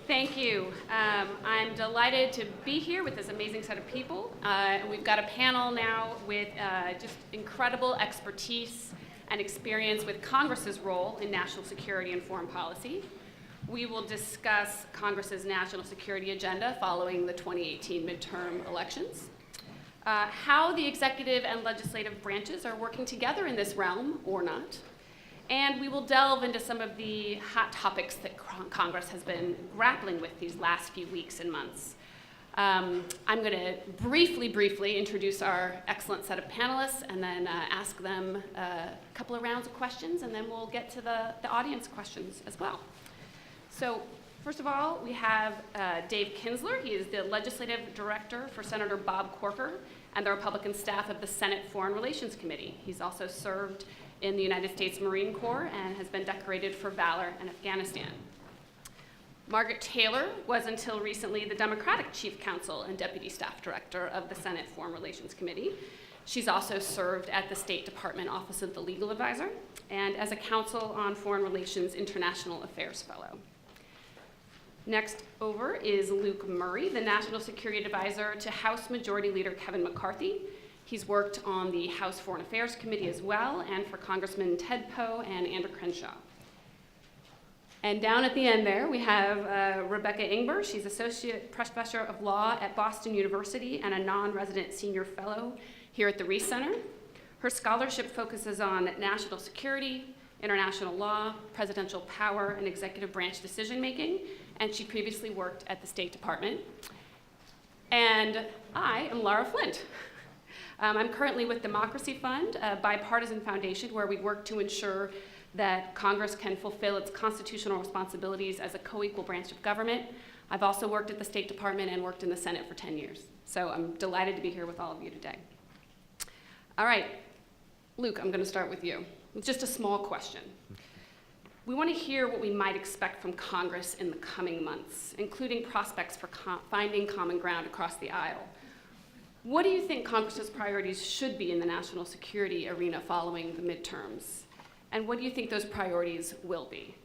Thank you. I'm delighted to be here with this amazing set of people. And we've got a panel now with just incredible expertise and experience with Congress's role in national security and foreign policy. We will discuss Congress's national security agenda following the 2018 midterm elections, how the executive and legislative branches are working together in this realm or not, and we will delve into some of the hot topics that Congress has been grappling with these last few weeks and months. I'm going to briefly introduce our excellent set of panelists and then ask them a couple of rounds of questions, and then we'll get to the audience questions as well. So first of all, we have Dave Kinzler. He is the legislative director for Senator Bob Corker and the Republican staff of the Senate Foreign Relations Committee. He's also served in the United States Marine Corps and has been decorated for valor in Afghanistan. Margaret Taylor was until recently the Democratic Chief Counsel and Deputy Staff Director of the Senate Foreign Relations Committee. She's also served at the State Department Office of the Legal Advisor and as a Council on Foreign Relations International Affairs Fellow. Next over is Luke Murray, the National Security Advisor to House Majority Leader Kevin McCarthy. He's worked on the House Foreign Affairs Committee as well, and for Congressman Ted Poe and Andrew Crenshaw. And down at the end there, we have Rebecca Ingber. She's Associate Professor of Law at Boston University and a non-resident senior fellow here at the Reese Center. Her scholarship focuses on national security, international law, presidential power, and executive branch decision-making, and she previously worked at the State Department. And I am Lara Flint. I'm currently with Democracy Fund, a bipartisan foundation where we work to ensure that Congress can fulfill its constitutional responsibilities as a co-equal branch of government. I've also worked at the State Department and worked in the Senate for 10 years. So I'm delighted to be here with all of you today. All right, Luke, I'm going to start with you. It's just a small question. We want to hear what we might expect from Congress in the coming months, including prospects for finding common ground across the aisle. What do you think Congress's priorities should be in the national security arena following the midterms? And what do you think those priorities will be?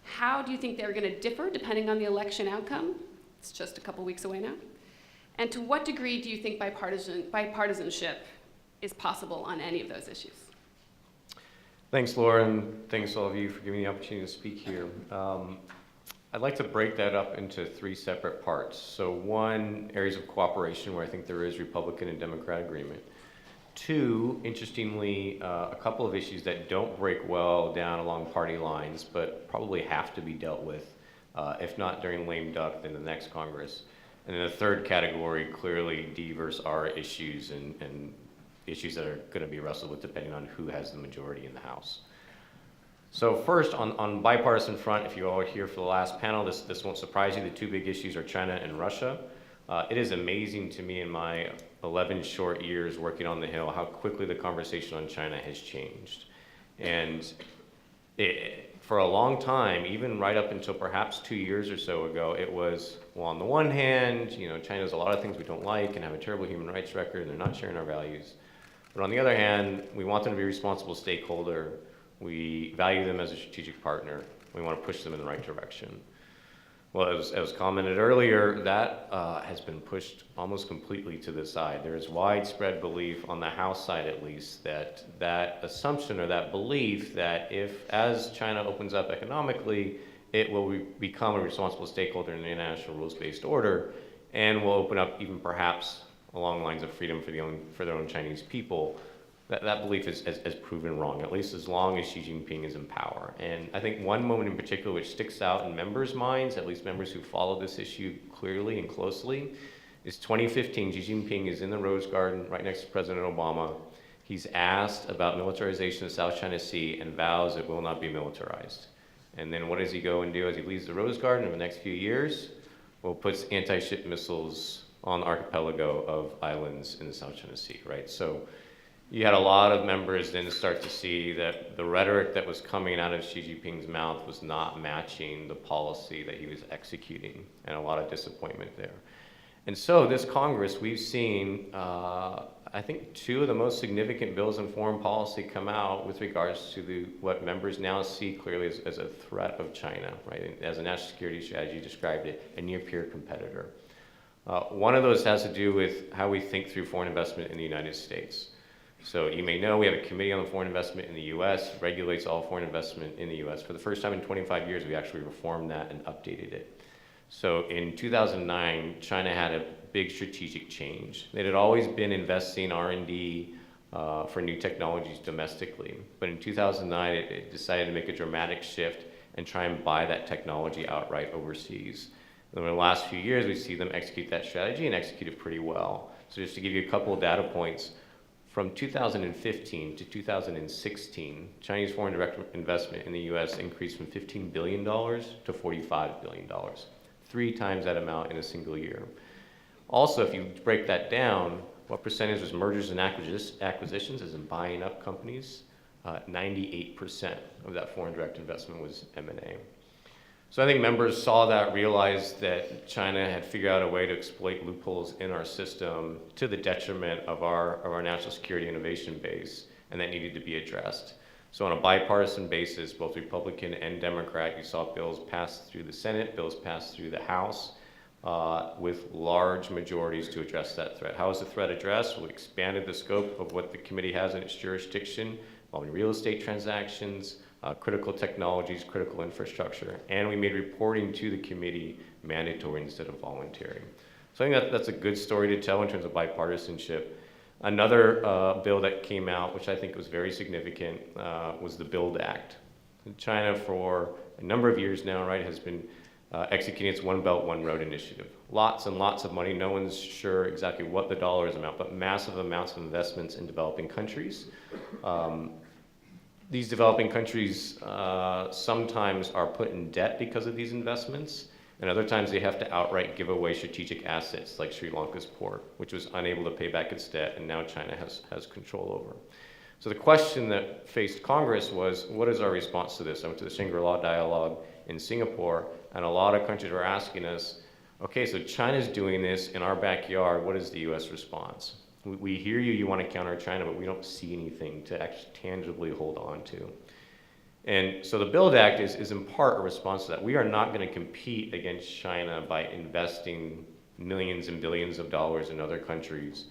How do you think they're going to differ depending on the election outcome? It's just a couple weeks away now. And to what degree do you think bipartisanship is possible on any of those issues? Thanks, Laura, and thanks all of you for giving me the opportunity to speak here. I'd like to break that up into three separate parts. So one, areas of cooperation where I think there is Republican and Democrat agreement. Two, interestingly, a couple of issues that don't break well down along party lines, but probably have to be dealt with, if not during lame duck, then the next Congress. And then the third category, clearly D versus R issues and issues that are going to be wrestled with depending on who has the majority in the House. So first, on bipartisan front, if you all are here for the last panel, this won't surprise you. The two big issues are China and Russia. It is amazing to me in my 11 short years working on the Hill how quickly the conversation on China has changed. And for a long time, even right up until perhaps 2 years or so ago, it was, well, on the one hand, China does a lot of things we don't like and have a terrible human rights record, and they're not sharing our values. But on the other hand, we want them to be a responsible stakeholder. We value them as a strategic partner. We want to push them in the right direction. Well, as commented earlier, that has been pushed almost completely to the side. There is widespread belief on the House side, at least, that assumption or that belief that as China opens up economically, it will become a responsible stakeholder in the international rules-based order and will open up even perhaps along lines of freedom for their own Chinese people. That belief is proven wrong, at least as long as Xi Jinping is in power. And I think one moment in particular which sticks out in members' minds, at least members who follow this issue clearly and closely, is 2015. Xi Jinping is in the Rose Garden right next to President Obama. He's asked about militarization of the South China Sea and vows it will not be militarized. And then what does he go and do as he leaves the Rose Garden in the next few years? Well, puts anti-ship missiles on the archipelago of islands in the South China Sea, right? So you had a lot of members then start to see that the rhetoric that was coming out of Xi Jinping's mouth was not matching the policy that he was executing, and a lot of disappointment there. And so this Congress, we've seen, I think, two of the most significant bills in foreign policy come out with regards to what members now see clearly as a threat of China, right? As a national security strategy described it, a near-peer competitor. One of those has to do with how we think through foreign investment in the United States. So you may know we have a committee on foreign investment in the U.S., regulates all foreign investment in the U.S. For the first time in 25 years, we actually reformed that and updated it. So in 2009, China had a big strategic change. It had always been investing R&D for new technologies domestically. But in 2009, it decided to make a dramatic shift and try and buy that technology outright overseas. And over the last few years, we see them execute that strategy and execute it pretty well. So just to give you a couple of data points, from 2015 to 2016, Chinese foreign direct investment in the U.S. increased from $15 billion to $45 billion, 3 times that amount in a single year. Also, if you break that down, what percentage was mergers and acquisitions, as in buying up companies? 98% of that foreign direct investment was M&A. So I think members saw that, realized that China had figured out a way to exploit loopholes in our system to the detriment of our national security innovation base, and that needed to be addressed. So on a bipartisan basis, both Republican and Democrat, you saw bills passed through the Senate, bills passed through the House, with large majorities to address that threat. How is the threat addressed? Well, we expanded the scope of what the committee has in its jurisdiction, involving real estate transactions, critical technologies, critical infrastructure, and we made reporting to the committee mandatory instead of voluntary. So I think that's a good story to tell in terms of bipartisanship. Another bill that came out, which I think was very significant, was the BUILD Act. China, for a number of years now, right, has been executing its One Belt, One Road initiative. Lots and lots of money. No one's sure exactly what the dollars amount, but massive amounts of investments in developing countries. These developing countries sometimes are put in debt because of these investments, and other times they have to outright give away strategic assets like Sri Lanka's port, which was unable to pay back its debt, and now China has control over. So the question that faced Congress was, what is our response to this? I went to the Shangri-La Dialogue in Singapore, and a lot of countries were asking us, okay, so China's doing this in our backyard, what is the U.S. response? We hear you want to counter China, but we don't see anything to actually tangibly hold on to. And so the BUILD Act is in part a response to that. We are not going to compete against China by investing millions and billions of dollars in other countries.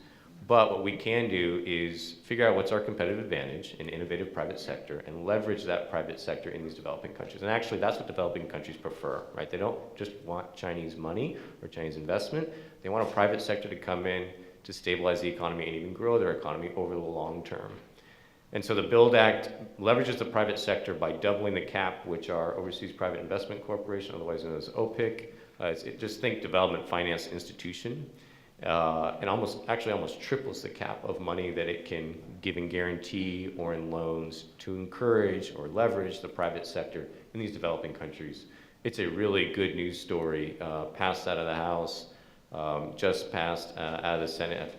But what we can do is figure out what's our competitive advantage in innovative private sector and leverage that private sector in these developing countries. And actually, that's what developing countries prefer, right? They don't just want Chinese money or Chinese investment. They want a private sector to come in to stabilize the economy and even grow their economy over the long term. And so the BUILD Act leverages the private sector by doubling the cap, which our Overseas Private Investment Corporation, otherwise known as OPIC, just think development finance institution, and almost triples the cap of money that it can give in guarantee or in loans to encourage or leverage the private sector in these developing countries. It's a really good news story, passed out of the House, just passed out of the Senate,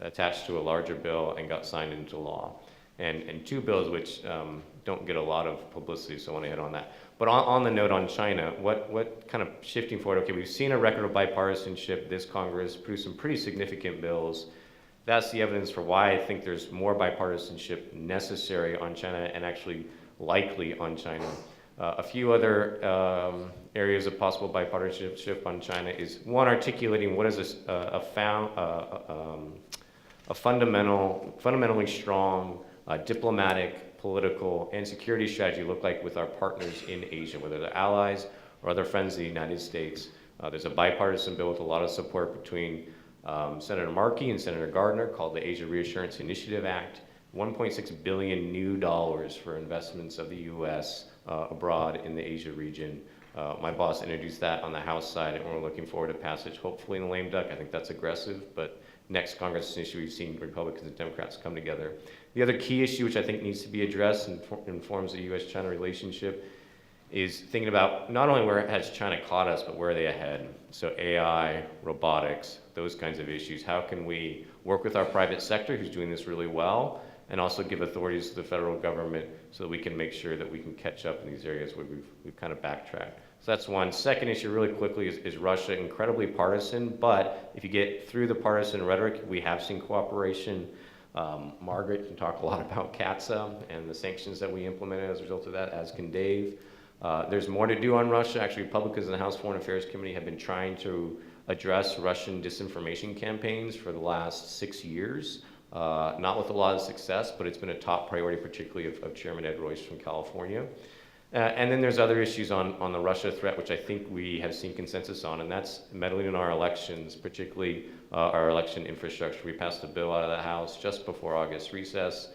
attached to a larger bill and got signed into law. And 2 bills which don't get a lot of publicity, so I want to hit on that. But on the note on China, what kind of shifting forward, okay, we've seen a record of bipartisanship. This Congress produced some pretty significant bills. That's the evidence for why I think there's more bipartisanship necessary on China and actually likely on China. A few other areas of possible bipartisanship on China is, one, articulating what is a fundamentally strong diplomatic, political, and security strategy look like with our partners in Asia, whether they're allies or other friends of the United States. There's a bipartisan bill with a lot of support between Senator Markey and Senator Gardner called the Asia Reassurance Initiative Act, $1.6 billion new dollars for investments of the U.S. Abroad in the Asia region. My boss introduced that on the House side, and we're looking forward to passage, hopefully in the lame duck. I think that's aggressive, but next Congress is an issue we've seen Republicans and Democrats come together. The other key issue, which I think needs to be addressed and informs the U.S.-China relationship, is thinking about not only where has China caught us, but where are they ahead? So AI, robotics, those kinds of issues. How can we work with our private sector, who's doing this really well, and also give authorities to the federal government so that we can make sure that we can catch up in these areas where we've kind of backtracked. So that's one. Second issue, really quickly, is Russia incredibly partisan, but if you get through the partisan rhetoric, we have seen cooperation. Margaret can talk a lot about CATSA and the sanctions that we implemented as a result of that, as can Dave. There's more to do on Russia. Actually, Republicans in the House Foreign Affairs Committee have been trying to address Russian disinformation campaigns for the last 6 years. Not with a lot of success, but it's been a top priority, particularly of Chairman Ed Royce from California. And then there's other issues on the Russia threat, which I think we have seen consensus on, and that's meddling in our elections, particularly our election infrastructure. We passed a bill out of the House just before August recess.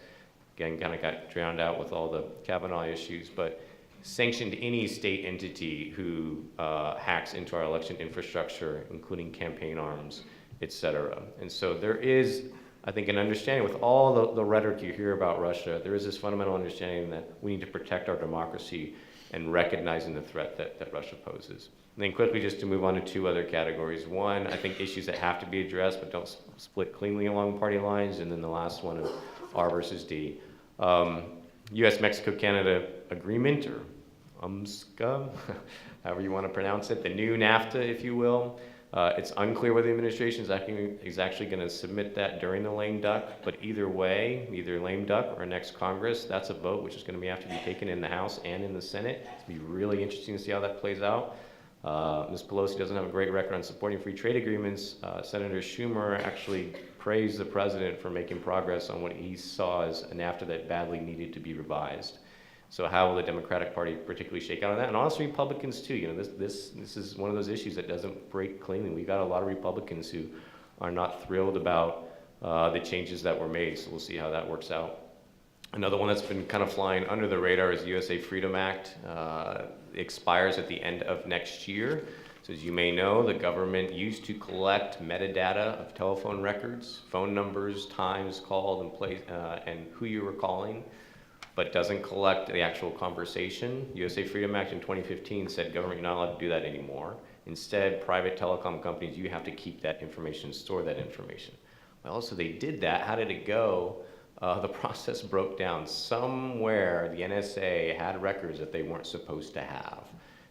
Again, kind of got drowned out with all the Kavanaugh issues, but sanctioned any state entity who hacks into our election infrastructure, including campaign arms, et cetera. And so there is, I think, an understanding with all the rhetoric you hear about Russia, there is this fundamental understanding that we need to protect our democracy and recognizing the threat that Russia poses. And then quickly, just to move on to two other categories. One, I think issues that have to be addressed but don't split cleanly along party lines. And then the last one of R versus D. US-Mexico-Canada agreement, or UMSCA, however you want to pronounce it, the new NAFTA, if you will. It's unclear whether the administration is actually going to submit that during the lame duck, but either way, either lame duck or next Congress, that's a vote which is going to have to be taken in the House and in the Senate. It's going to be really interesting to see how that plays out. Ms. Pelosi doesn't have a great record on supporting free trade agreements. Senator Schumer actually praised the president for making progress on what he saw as a NAFTA that badly needed to be revised. So how will the Democratic Party particularly shake out on that? And honestly, Republicans too. You know, this is one of those issues that doesn't break cleanly. We've got a lot of Republicans who are not thrilled about the changes that were made. So we'll see how that works out. Another one that's been kind of flying under the radar is the USA Freedom Act. Expires at the end of next year. So as you may know, the government used to collect metadata of telephone records, phone numbers, times called, and place, and who you were calling, but doesn't collect the actual conversation. USA Freedom Act in 2015 said government, you're not allowed to do that anymore. Instead, private telecom companies, you have to keep that information, store that information. Well, so they did that. How did it go? The process broke down. Somewhere the NSA had records that they weren't supposed to have.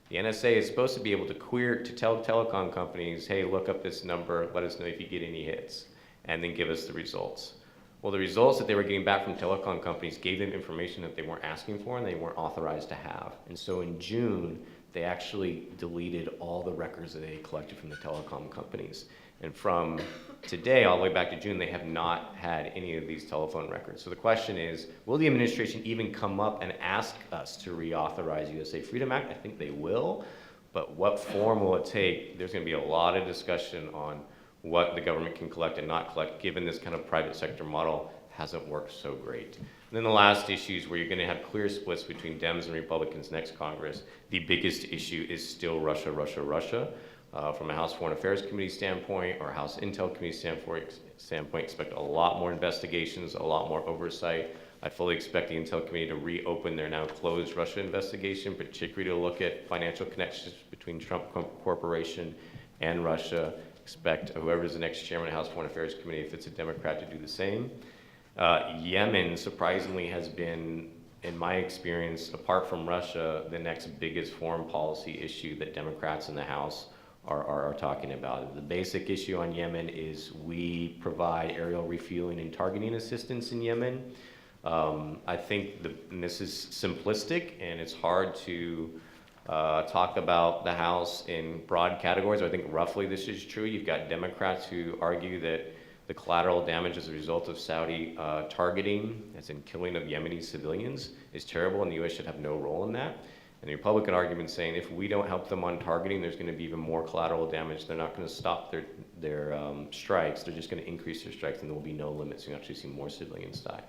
The NSA is supposed to be able to tell telecom companies, hey, look up this number, let us know if you get any hits, and then give us the results. Well, the results that they were getting back from telecom companies gave them information that they weren't asking for and they weren't authorized to have. And so in June, they actually deleted all the records that they had collected from the telecom companies. And from today all the way back to June, they have not had any of these telephone records. So the question is, will the administration even come up and ask us to reauthorize USA Freedom Act? I think they will, but what form will it take? There's going to be a lot of discussion on what the government can collect and not collect, given this kind of private sector model hasn't worked so great. And then the last issue is where you're going to have clear splits between Dems and Republicans next Congress. The biggest issue is still Russia, Russia, Russia. From a House Foreign Affairs Committee standpoint or House Intel Committee standpoint, expect a lot more investigations, a lot more oversight. I fully expect the Intel Committee to reopen their now closed Russia investigation, particularly to look at financial connections between Trump Corporation and Russia. Expect whoever's the next chairman of the House Foreign Affairs Committee, if it's a Democrat, to do the same. Yemen, surprisingly, has been, in my experience, apart from Russia, the next biggest foreign policy issue that Democrats in the House are talking about. The basic issue on Yemen is we provide aerial refueling and targeting assistance in Yemen. I think and this is simplistic and it's hard to talk about the House in broad categories. I think roughly this is true. You've got Democrats who argue that the collateral damage as a result of Saudi targeting, as in killing of Yemeni civilians, is terrible and the U.S. should have no role in that. And the Republican argument saying if we don't help them on targeting, there's going to be even more collateral damage. They're not going to stop their strikes. They're just going to increase their strikes, and there will be no limits. You actually see more civilians die.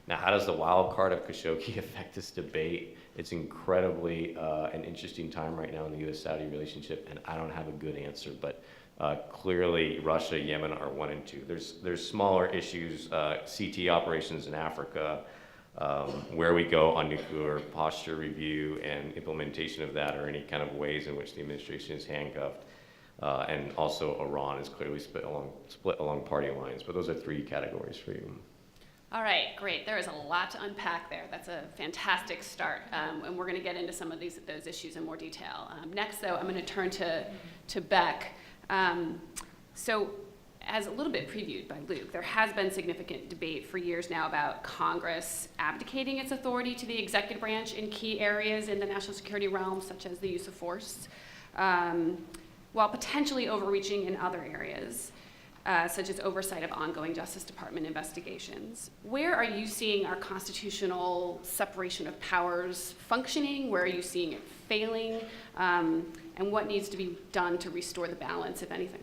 Now, how does the wild card of Khashoggi affect this debate? It's incredibly an interesting time right now in the U.S.-Saudi relationship, and I don't have a good answer. But clearly, Russia, Yemen are 1 and 2. There's smaller issues, CT operations in Africa. Where we go on nuclear posture review and implementation of that, or any kind of ways in which the administration is handcuffed. And also Iran is clearly split along party lines. But those are 3 categories for you. All right, great. There is a lot to unpack there. That's a fantastic start, and we're going to get into some of those issues in more detail. Next, though, I'm going to turn to Beck. So, as a little bit previewed by Luke, there has been significant debate for years now about Congress abdicating its authority to the executive branch in key areas in the national security realm, such as the use of force, while potentially overreaching in other areas. Such as oversight of ongoing Justice Department investigations. Where are you seeing our constitutional separation of powers functioning? Where are you seeing it failing? And what needs to be done to restore the balance, if anything?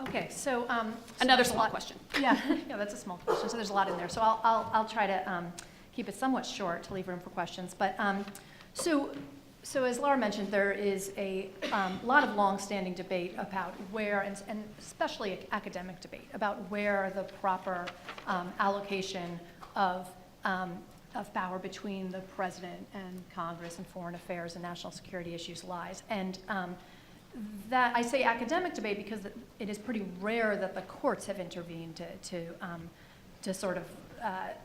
Okay, so another small question. Yeah, that's a small question. So there's a lot in there. So I'll try to keep it somewhat short to leave room for questions. But So as Laura mentioned, there is a lot of long-standing debate about where, and especially academic debate, about where the proper allocation of power between the president and Congress and foreign affairs and national security issues lies. And that I say academic debate because it is pretty rare that the courts have intervened to sort of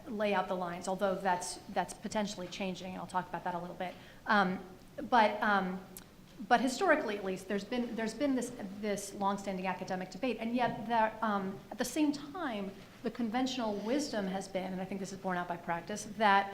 lay out the lines, although that's potentially changing, and I'll talk about that a little bit. But historically, at least, there's been this longstanding academic debate, and yet at the same time, the conventional wisdom has been, and I think this is borne out by practice, that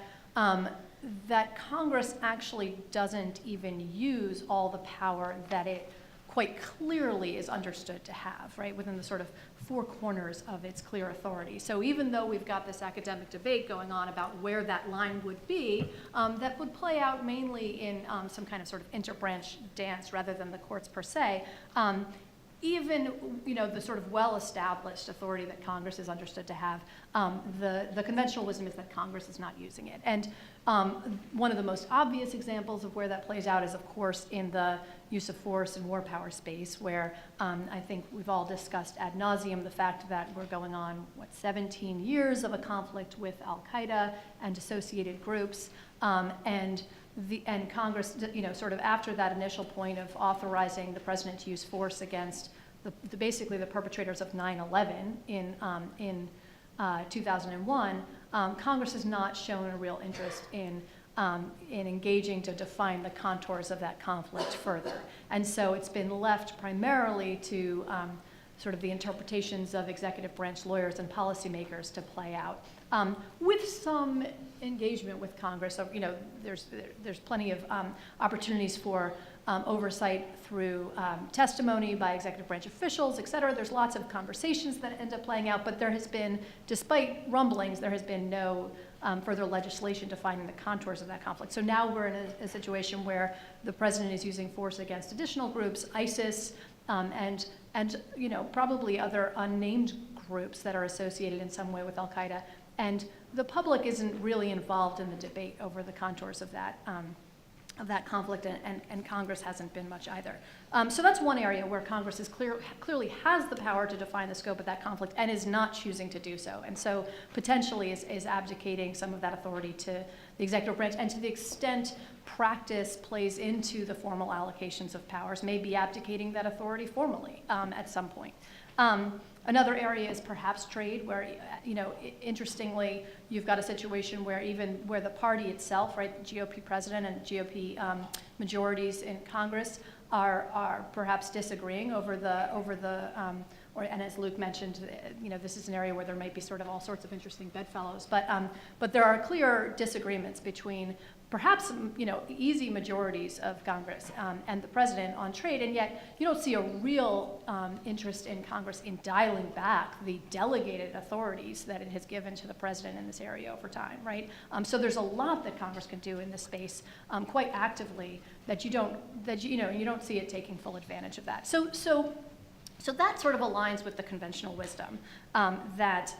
Congress actually doesn't even use all the power that it quite clearly is understood to have, right, within the sort of four corners of its clear authority. So even though we've got this academic debate going on about where that line would be, that would play out mainly in some kind of sort of interbranch dance rather than the courts per se, even the sort of well-established authority that Congress is understood to have, the conventional wisdom is that Congress is not using it. And one of the most obvious examples of where that plays out is, of course, in the use of force and war power space, where I think we've all discussed ad nauseum the fact that we're going on, 17 years of a conflict with Al-Qaeda and associated groups, and Congress, sort of after that initial point of authorizing the president to use force against basically the perpetrators of 9/11 in 2001, Congress has not shown a real interest in engaging to define the contours of that conflict further. And so it's been left primarily to sort of the interpretations of executive branch lawyers and policymakers to play out, with some engagement with Congress. So, there's plenty of opportunities for oversight through testimony by executive branch officials, et cetera. There's lots of conversations that end up playing out, but there has been, despite rumblings, there has been no further legislation defining the contours of that conflict. So now we're in a situation where the president is using force against additional groups, ISIS, and probably other unnamed groups that are associated in some way with Al-Qaeda. And the public isn't really involved in the debate over the contours of that conflict, and Congress hasn't been much either. So that's one area where Congress clearly has the power to define the scope of that conflict and is not choosing to do so. And so potentially is abdicating some of that authority to the executive branch, and to the extent practice plays into the formal allocations of powers, may be abdicating that authority formally at some point. Another area is perhaps trade, where, interestingly, you've got a situation where even where the party itself, right, the GOP president and GOP majorities in Congress are perhaps disagreeing and as Luke mentioned, this is an area where there might be sort of all sorts of interesting bedfellows, but there are clear disagreements between perhaps easy majorities of Congress and the president on trade, and yet you don't see a real interest in Congress in dialing back the delegated authorities that it has given to the president in this area over time, right? So there's a lot that Congress can do in this space quite actively that you don't see it taking full advantage of that. So that sort of aligns with the conventional wisdom that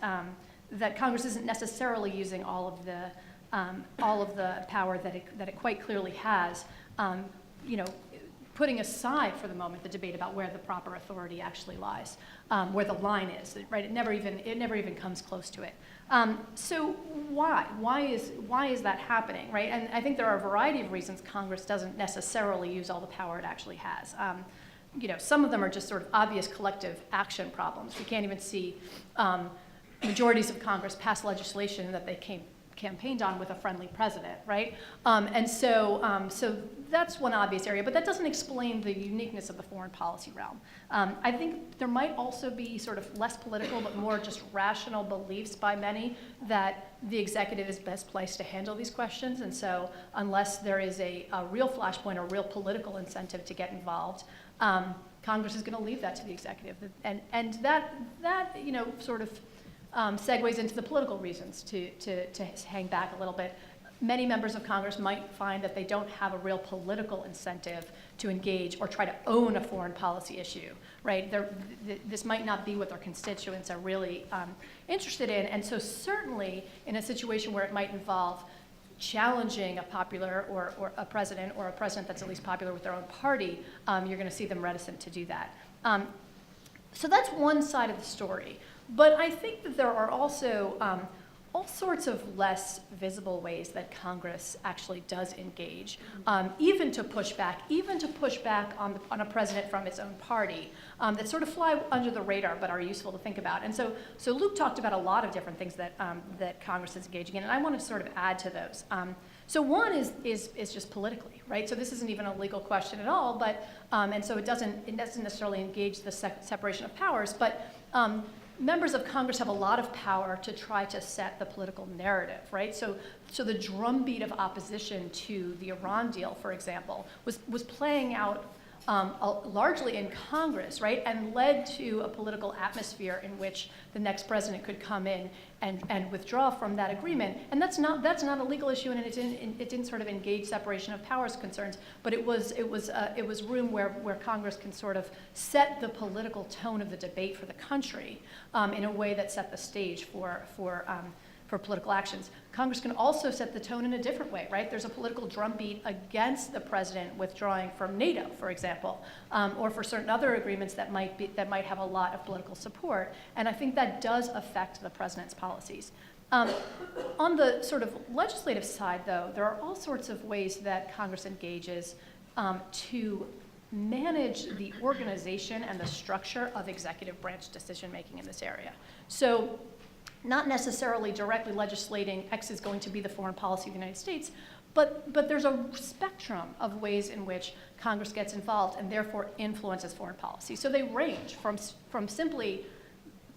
Congress isn't necessarily using all of the power that it quite clearly has, putting aside for the moment the debate about where the proper authority actually lies, where the line is, right? It never even comes close to it. So why is that happening, right? And I think there are a variety of reasons Congress doesn't necessarily use all the power it actually has. Some of them are just sort of obvious collective action problems. We can't even see majorities of Congress pass legislation that they campaigned on with a friendly president, right? So that's one obvious area, but that doesn't explain the uniqueness of the foreign policy realm. I think there might also be sort of less political, but more just rational beliefs by many that the executive is best placed to handle these questions, and so unless there is a real flashpoint or real political incentive to get involved, Congress is going to leave that to the executive, and that sort of segues into the political reasons to hang back a little bit. Many members of Congress might find that they don't have a real political incentive to engage or try to own a foreign policy issue, right? This might not be what their constituents are really interested in, and so certainly in a situation where it might involve challenging a popular or a president that's at least popular with their own party, you're going to see them reticent to do that. So that's one side of the story. But I think that there are also all sorts of less visible ways that Congress actually does engage, even to push back on a president from its own party, that sort of fly under the radar but are useful to think about. And so Luke talked about a lot of different things that Congress is engaging in, and I want to sort of add to those. So one is just politically, right? So this isn't even a legal question at all, but and so it doesn't necessarily engage the separation of powers, but members of Congress have a lot of power to try to set the political narrative, right? So the drumbeat of opposition to the Iran deal, for example, was playing out largely in Congress, right, and led to a political atmosphere in which the next president could come in and withdraw from that agreement. And that's not a legal issue, and it didn't sort of engage separation of powers concerns, but it was room where Congress can sort of set the political tone of the debate for the country in a way that set the stage for political actions. Congress can also set the tone in a different way, right? There's a political drumbeat against the president withdrawing from NATO, for example, or for certain other agreements that might have a lot of political support, and I think that does affect the president's policies. On the sort of legislative side, though, there are all sorts of ways that Congress engages to manage the organization and the structure of executive branch decision-making in this area. So, not necessarily directly legislating X is going to be the foreign policy of the United States, but there's a spectrum of ways in which Congress gets involved and therefore influences foreign policy. So they range from simply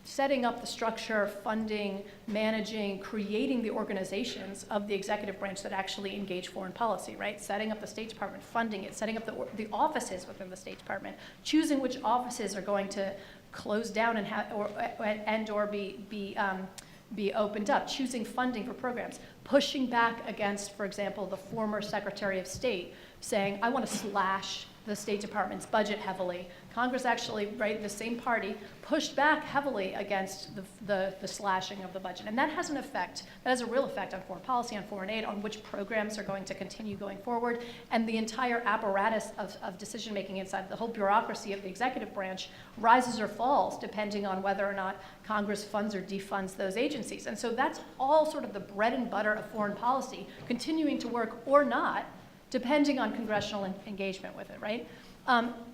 setting up the structure, funding, managing, creating the organizations of the executive branch that actually engage foreign policy, right? Setting up the State Department, funding it, setting up the offices within the State Department, choosing which offices are going to close down or be opened up, choosing funding for programs, pushing back against, for example, the former Secretary of State saying, I want to slash the State Department's budget heavily. Congress actually, right, the same party, pushed back heavily against the slashing of the budget. And that has a real effect on foreign policy, on foreign aid, on which programs are going to continue going forward, and the entire apparatus of decision-making inside the whole bureaucracy of the executive branch rises or falls depending on whether or not Congress funds or defunds those agencies. And so that's all sort of the bread and butter of foreign policy, continuing to work or not, depending on congressional engagement with it, right?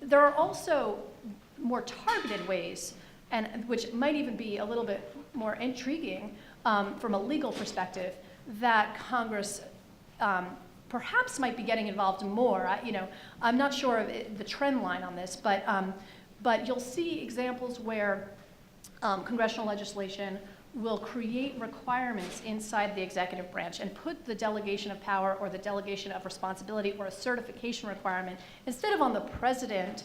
There are also more targeted ways, and which might even be a little bit more intriguing from a legal perspective, that Congress perhaps might be getting involved more. I'm not sure of the trend line on this, but you'll see examples where congressional legislation will create requirements inside the executive branch and put the delegation of power or the delegation of responsibility or a certification requirement instead of on the president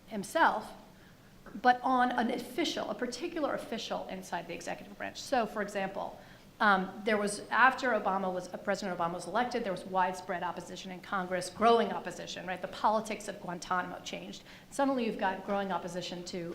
himself, but on an official, a particular official inside the executive branch. So, for example, there was, after President Obama was elected, there was widespread opposition in Congress, growing opposition, right? The politics of Guantanamo changed. Suddenly you've got growing opposition to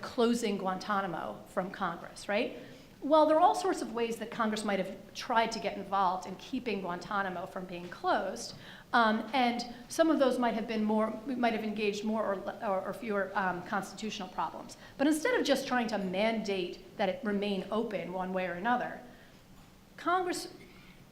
closing Guantanamo from Congress, right? Well, there are all sorts of ways that Congress might have tried to get involved in keeping Guantanamo from being closed, and some of those might have engaged more or fewer constitutional problems. But instead of just trying to mandate that it remain open one way or another, Congress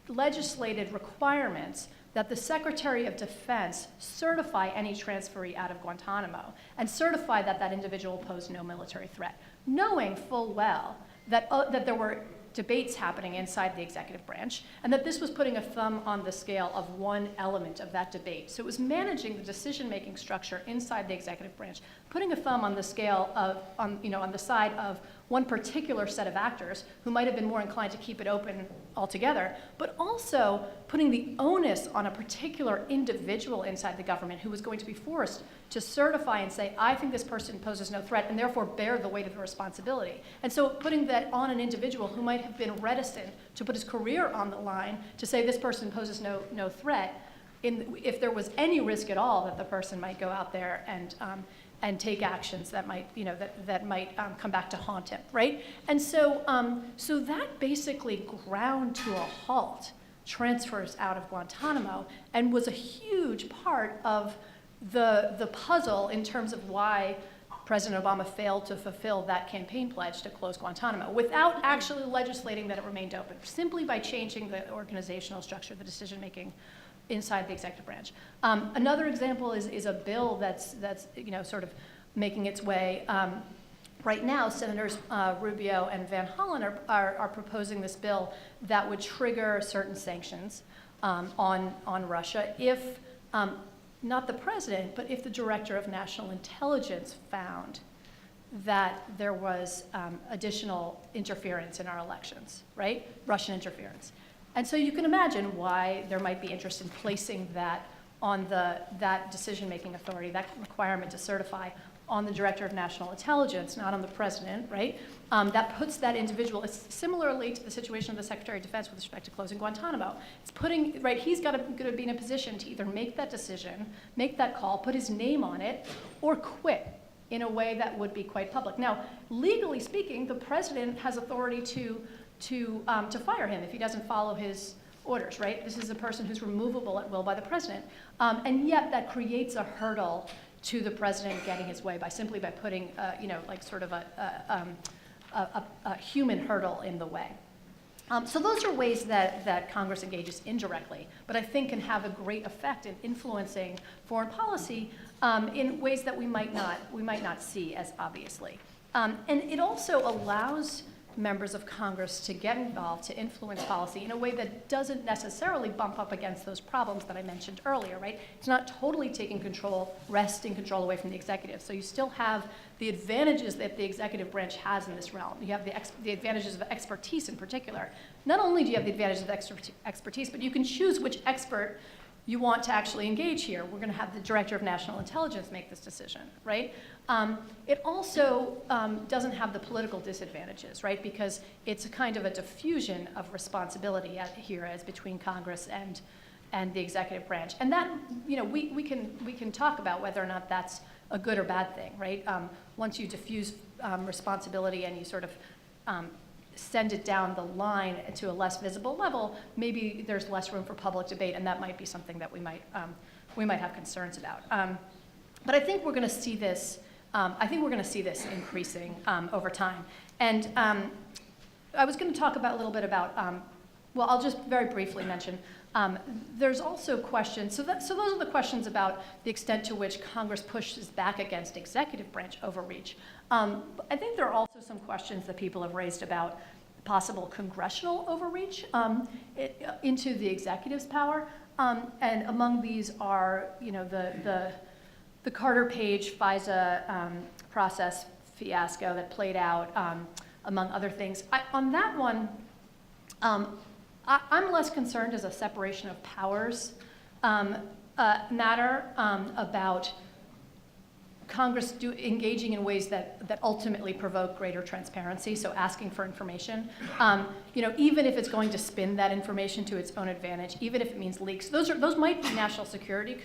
legislated requirements that the Secretary of Defense certify any transferee out of Guantanamo and certify that that individual posed no military threat, knowing full well that there were debates happening inside the executive branch, and that this was putting a thumb on the scale of one element of that debate. So it was managing the decision-making structure inside the executive branch, putting a thumb on the scale of, on the side of one particular set of actors who might have been more inclined to keep it open altogether, but also putting the onus on a particular individual inside the government who was going to be forced to certify and say, I think this person poses no threat, and therefore bear the weight of the responsibility. And so putting that on an individual who might have been reticent to put his career on the line to say this person poses no threat, if there was any risk at all that the person might go out there and take actions that might, that might come back to haunt him, right? And so, so that basically ground to a halt transfers out of Guantanamo and was a huge part of the puzzle in terms of why President Obama failed to fulfill that campaign pledge to close Guantanamo without actually legislating that it remained open, simply by changing the organizational structure, the decision-making inside the executive branch. Another example is a bill that's sort of making its way. Right now, Senators Rubio and Van Hollen are proposing this bill that would trigger certain sanctions on Russia if, not the president, but if the Director of National Intelligence found that there was additional interference in our elections, right? Russian interference. And so you can imagine why there might be interest in placing that on that decision-making authority, that requirement to certify on the Director of National Intelligence, not on the president, right? That puts that individual, it's similarly to the situation of the Secretary of Defense with respect to closing Guantanamo. It's putting, right, he's got to be in a position to either make that decision, make that call, put his name on it, or quit in a way that would be quite public. Now, legally speaking, the president has authority to fire him if he doesn't follow his orders, right? This is a person who's removable at will by the president. And yet that creates a hurdle to the president getting his way simply by putting, like sort of a human hurdle in the way. So those are ways that Congress engages indirectly, but I think can have a great effect in influencing foreign policy in ways that we might not see as obviously. And it also allows members of Congress to get involved, to influence policy in a way that doesn't necessarily bump up against those problems that I mentioned earlier, right? It's not totally taking control, wresting control away from the executive. So you still have the advantages that the executive branch has in this realm. You have the advantages of expertise in particular. Not only do you have the advantages of expertise, but you can choose which expert you want to actually engage here. We're going to have the Director of National Intelligence make this decision, right? It also doesn't have the political disadvantages, right? Because it's a kind of a diffusion of responsibility here as between Congress and the executive branch. And that, we can talk about whether or not that's a good or bad thing, right? Once you diffuse responsibility and you sort of send it down the line to a less visible level, maybe there's less room for public debate, and that might be something that we might have concerns about. But I think we're going to see this. I think we're going to see this increasing over time. And I was going to talk a little bit about. Well, I'll just very briefly mention. There's also questions. So those are the questions about the extent to which Congress pushes back against executive branch overreach. I think there are also some questions that people have raised about possible congressional overreach into the executive's power. And among these are, the Carter Page FISA process fiasco that played out, among other things. On that one, I'm less concerned as a separation of powers matter about Congress engaging in ways that ultimately provoke greater transparency, so asking for information, even if it's going to spin that information to its own advantage, even if it means leaks. Those might be national security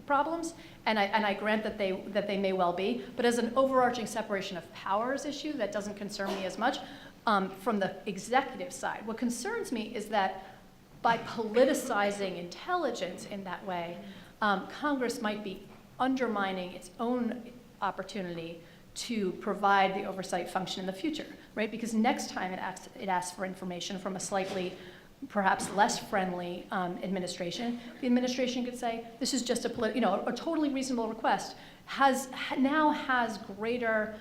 problems, and I grant that they may well be, but as an overarching separation of powers issue, that doesn't concern me as much. From the executive side, what concerns me is that by politicizing intelligence in that way, Congress might be undermining its own opportunity to provide the oversight function in the future, right? Because next time it asks for information from a slightly, perhaps less friendly administration, the administration could say, this is just a totally reasonable request, now has greater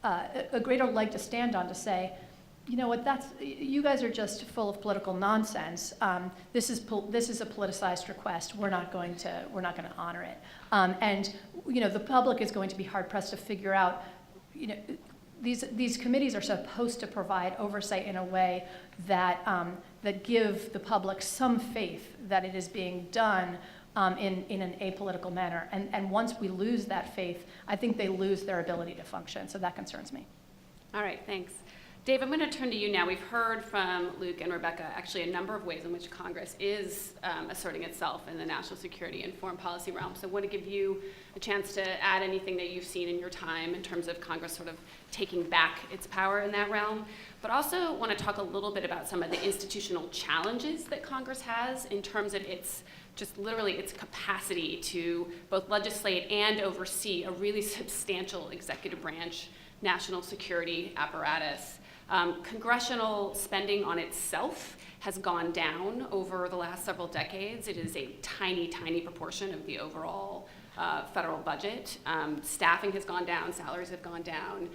a greater leg to stand on to say, you know what, you guys are just full of political nonsense. This is a politicized request. We're not going to honor it. And you know, the public is going to be hard pressed to figure out, you know, these committees are supposed to provide oversight in a way that that give the public some faith that it is being done in an apolitical manner. And once we lose that faith, I think they lose their ability to function. So that concerns me. All right, thanks. Dave, I'm going to turn to you now. We've heard from Luke and Rebecca actually a number of ways in which Congress is asserting itself in the national security and foreign policy realm. So I want to give you a chance to add anything that you've seen in your time in terms of Congress sort of taking back its power in that realm, but also want to talk a little bit about some of the institutional challenges that Congress has in terms of its just literally its capacity to both legislate and oversee a really substantial executive branch national security apparatus. Congressional spending on itself has gone down over the last several decades. It is a tiny, tiny proportion of the overall federal budget. Staffing has gone down, salaries have gone down.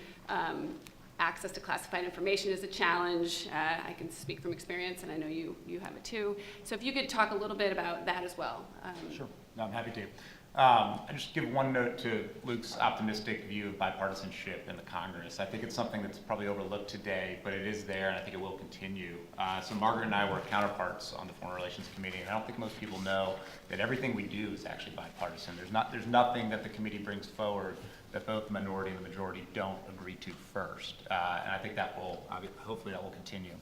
Access to classified information is a challenge. I can speak from experience, and I know you have it too. So if you could talk a little bit about that as well. Sure, no, I'm happy to. I just give one note to Luke's optimistic view of bipartisanship in the Congress. I think it's something that's probably overlooked today, but it is there, and I think it will continue. So Margaret and I were counterparts on the Foreign Relations Committee, and I don't think most people know that everything we do is actually bipartisan. There's nothing that the committee brings forward that both the minority and the majority don't agree to first, and I think that will, hopefully that will continue.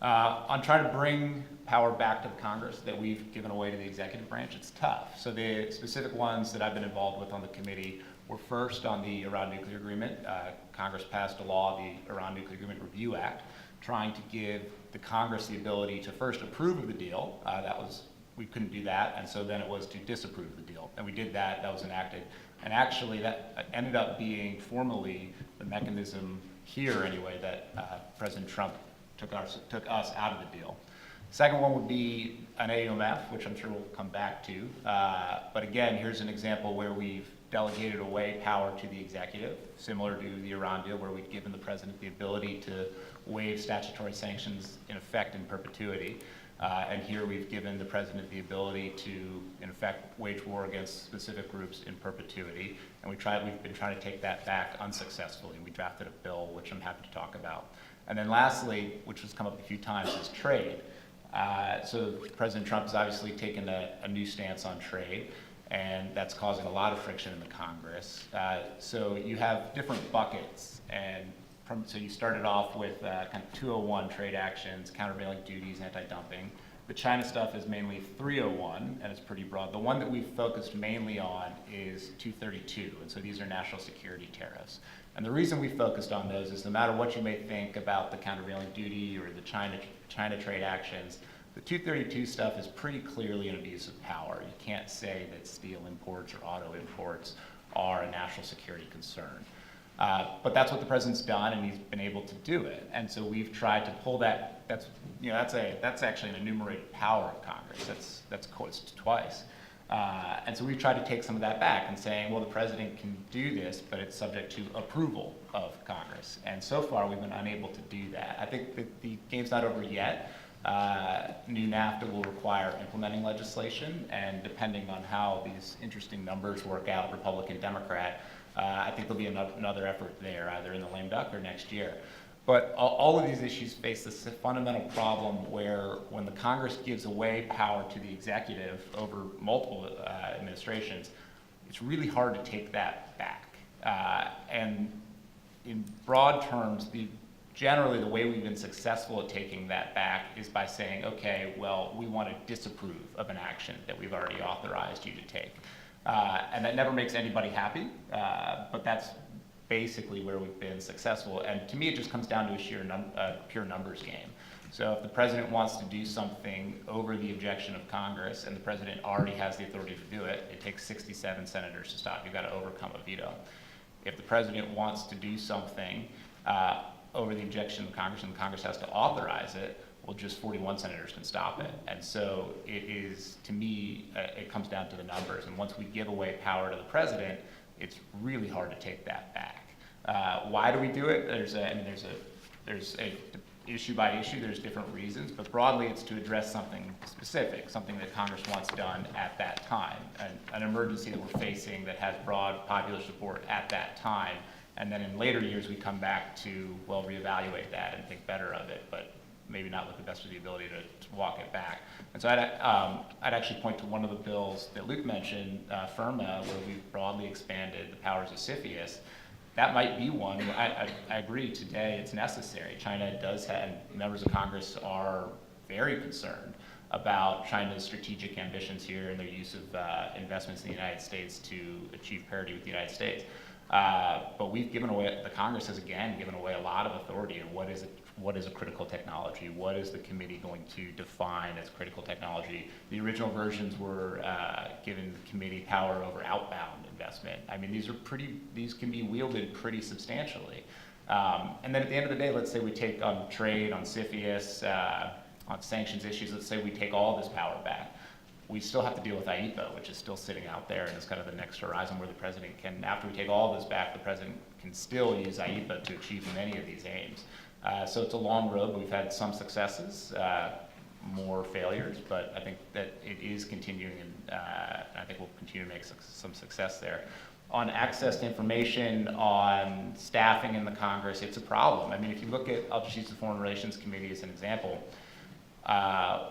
On trying to bring power back to the Congress that we've given away to the executive branch, it's tough. So the specific ones that I've been involved with on the committee were first on the Iran nuclear agreement. Congress passed a law, the Iran Nuclear Agreement Review Act, trying to give the Congress the ability to first approve of the deal. We couldn't do that, and so then it was to disapprove of the deal. And we did that, that was enacted. And actually that ended up being formally the mechanism here anyway that President Trump took us out of the deal. Second one would be an AUMF, which I'm sure we'll come back to. But again, here's an example where we've delegated away power to the executive, similar to the Iran deal, where we've given the president the ability to waive statutory sanctions in effect in perpetuity. And here we've given the president the ability to, in effect, wage war against specific groups in perpetuity. And we've been trying to take that back unsuccessfully. We drafted a bill, which I'm happy to talk about. And then lastly, which has come up a few times, is trade. So President Trump has obviously taken a new stance on trade, and that's causing a lot of friction in the Congress. So you have different buckets, and so you started off with kind of 201 trade actions, countervailing duties, anti-dumping. The China stuff is mainly 301, and it's pretty broad. The one that we've focused mainly on is 232, and so these are national security tariffs. And the reason we focused on those is no matter what you may think about the countervailing duty or the China trade actions, the 232 stuff is pretty clearly an abuse of power. You can't say that steel imports or auto imports are a national security concern. But that's what the president's done, and he's been able to do it. And so we've tried to pull that. That's actually an enumerated power of Congress. That's twice. And so we've tried to take some of that back and saying, well, the president can do this, but it's subject to approval of Congress. And so far, we've been unable to do that. I think that the game's not over yet. New NAFTA will require implementing legislation, and depending on how these interesting numbers work out, Republican, Democrat, I think there'll be another effort there, either in the lame duck or next year. But all of these issues face this fundamental problem where when the Congress gives away power to the executive over multiple administrations, it's really hard to take that back. And in broad terms, generally the way we've been successful at taking that back is by saying, okay, well, we want to disapprove of an action that we've already authorized you to take. And that never makes anybody happy, but that's basically where we've been successful. And to me, it just comes down to a pure numbers game. So if the president wants to do something over the objection of Congress, and the president already has the authority to do it, it takes 67 senators to stop. You've got to overcome a veto. If the president wants to do something over the objection of Congress, and Congress has to authorize it, well, just 41 senators can stop it. And so it is, to me, it comes down to the numbers. And once we give away power to the president, it's really hard to take that back. Why do we do it? There's a issue by issue, there's different reasons, but broadly it's to address something specific, something that Congress wants done at that time, an emergency that we're facing that has broad popular support at that time. And then in later years, we come back to, well, reevaluate that and think better of it, but maybe not with the best of the ability to walk it back. And so I'd actually point to one of the bills that Luke mentioned, FIRMA, where we've broadly expanded the powers of CFIUS. That might be one. I agree today it's necessary. China does have, members of Congress are very concerned about China's strategic ambitions here and their use of investments in the United States to achieve parity with the United States. But we've given away, the Congress has again given away a lot of authority in what is a critical technology, what is the committee going to define as critical technology. The original versions were giving the committee power over outbound investment. I mean, these can be wielded pretty substantially. And then at the end of the day, let's say we take on trade, on CFIUS, on sanctions issues, let's say we take all this power back. We still have to deal with IEPA, which is still sitting out there and is kind of the next horizon where the president can, after we take all this back, the president can still use IEPA to achieve many of these aims. So it's a long road, but we've had some successes, more failures, but I think that it is continuing, and I think we'll continue to make some success there. On access to information, on staffing in the Congress, it's a problem. I mean, if you look at, I'll just use the Foreign Relations Committee as an example.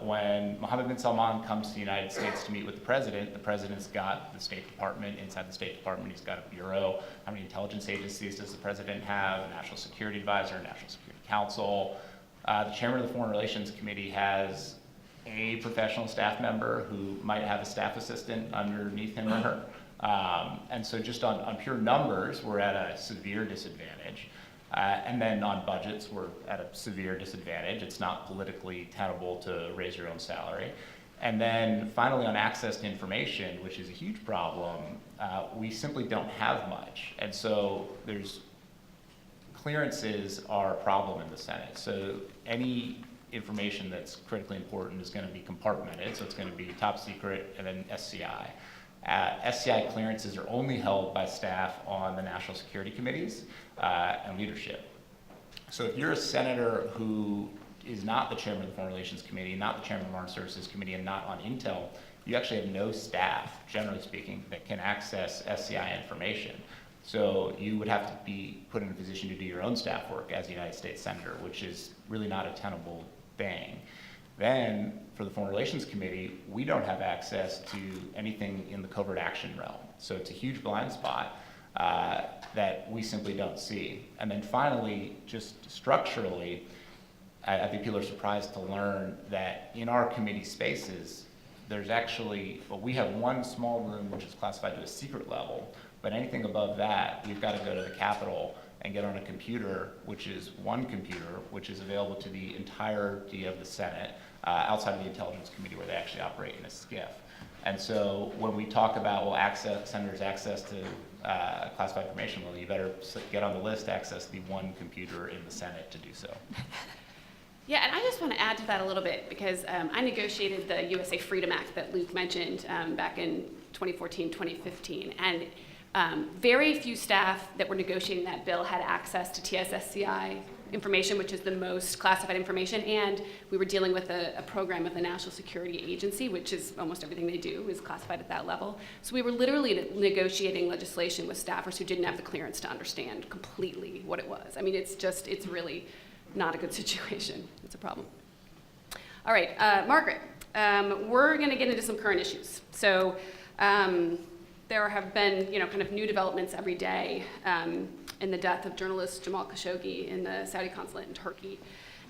When Mohammed bin Salman comes to the United States to meet with the president's got the State Department. Inside the State Department, he's got a bureau. How many intelligence agencies does the president have? A national security advisor, a national security council. The chairman of the Foreign Relations Committee has a professional staff member who might have a staff assistant underneath him or her. And so just on pure numbers, we're at a severe disadvantage. And then on budgets, we're at a severe disadvantage. It's not politically tenable to raise your own salary. And then finally on access to information, which is a huge problem, we simply don't have much. And so clearances are a problem in the Senate. So any information that's critically important is going to be compartmented. So it's going to be top secret and then SCI. SCI clearances are only held by staff on the national security committees and leadership. So if you're a senator who is not the chairman of the Foreign Relations Committee, not the chairman of the Armed Services Committee, and not on Intel, you actually have no staff, generally speaking, that can access SCI information. So you would have to be put in a position to do your own staff work as a United States Senator, which is really not a tenable thing. Then, for the Foreign Relations Committee, we don't have access to anything in the covert action realm. So it's a huge blind spot that we simply don't see. And then finally, just structurally, I think people are surprised to learn that in our committee spaces, there's actually, well, we have one small room which is classified to a secret level, but anything above that, we've got to go to the Capitol and get on a computer, which is one computer, which is available to the entirety of the Senate, outside of the Intelligence Committee where they actually operate in a SCIF. And so when we talk about, well, senators' access to classified information, well, you better get on the list, access the one computer in the Senate to do so. Yeah, and I just want to add to that a little bit because I negotiated the USA Freedom Act that Luke mentioned back in 2014, 2015, and very few staff that were negotiating that bill had access to TSSCI information, which is the most classified information, and we were dealing with a program of the National Security Agency, which is almost everything they do is classified at that level. So we were literally negotiating legislation with staffers who didn't have the clearance to understand completely what it was. I mean, it's really not a good situation. It's a problem. All right, Margaret, we're going to get into some current issues. So there have been, kind of new developments every day in the death of journalist Jamal Khashoggi in the Saudi consulate in Turkey.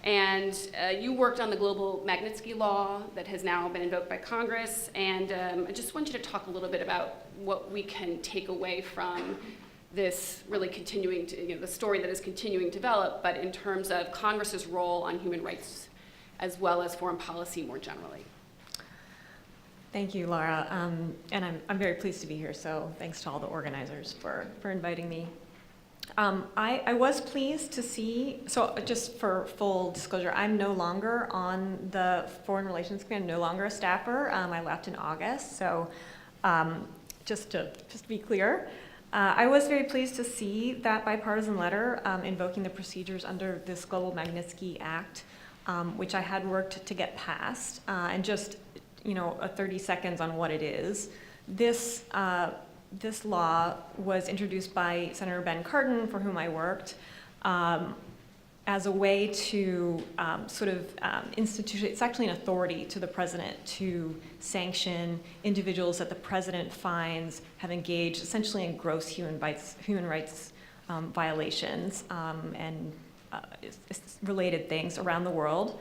And you worked on the global Magnitsky Law that has now been invoked by Congress. And I just want you to talk a little bit about what we can take away from this really continuing to, the story that is continuing to develop, but in terms of Congress's role on human rights as well as foreign policy more generally. Thank you, Laura. And I'm very pleased to be here, so thanks to all the organizers for inviting me. I was pleased to see, so just for full disclosure, I'm no longer on the Foreign Relations Committee. I'm no longer a staffer. I left in August, so just to be clear. I was very pleased to see that bipartisan letter invoking the procedures under this Global Magnitsky Act, which I had worked to get passed. And just, 30 seconds on what it is. This law was introduced by Senator Ben Cardin, for whom I worked, as a way to institute, it's actually an authority to the president to sanction individuals that the president finds have engaged essentially in gross human rights violations and related things around the world.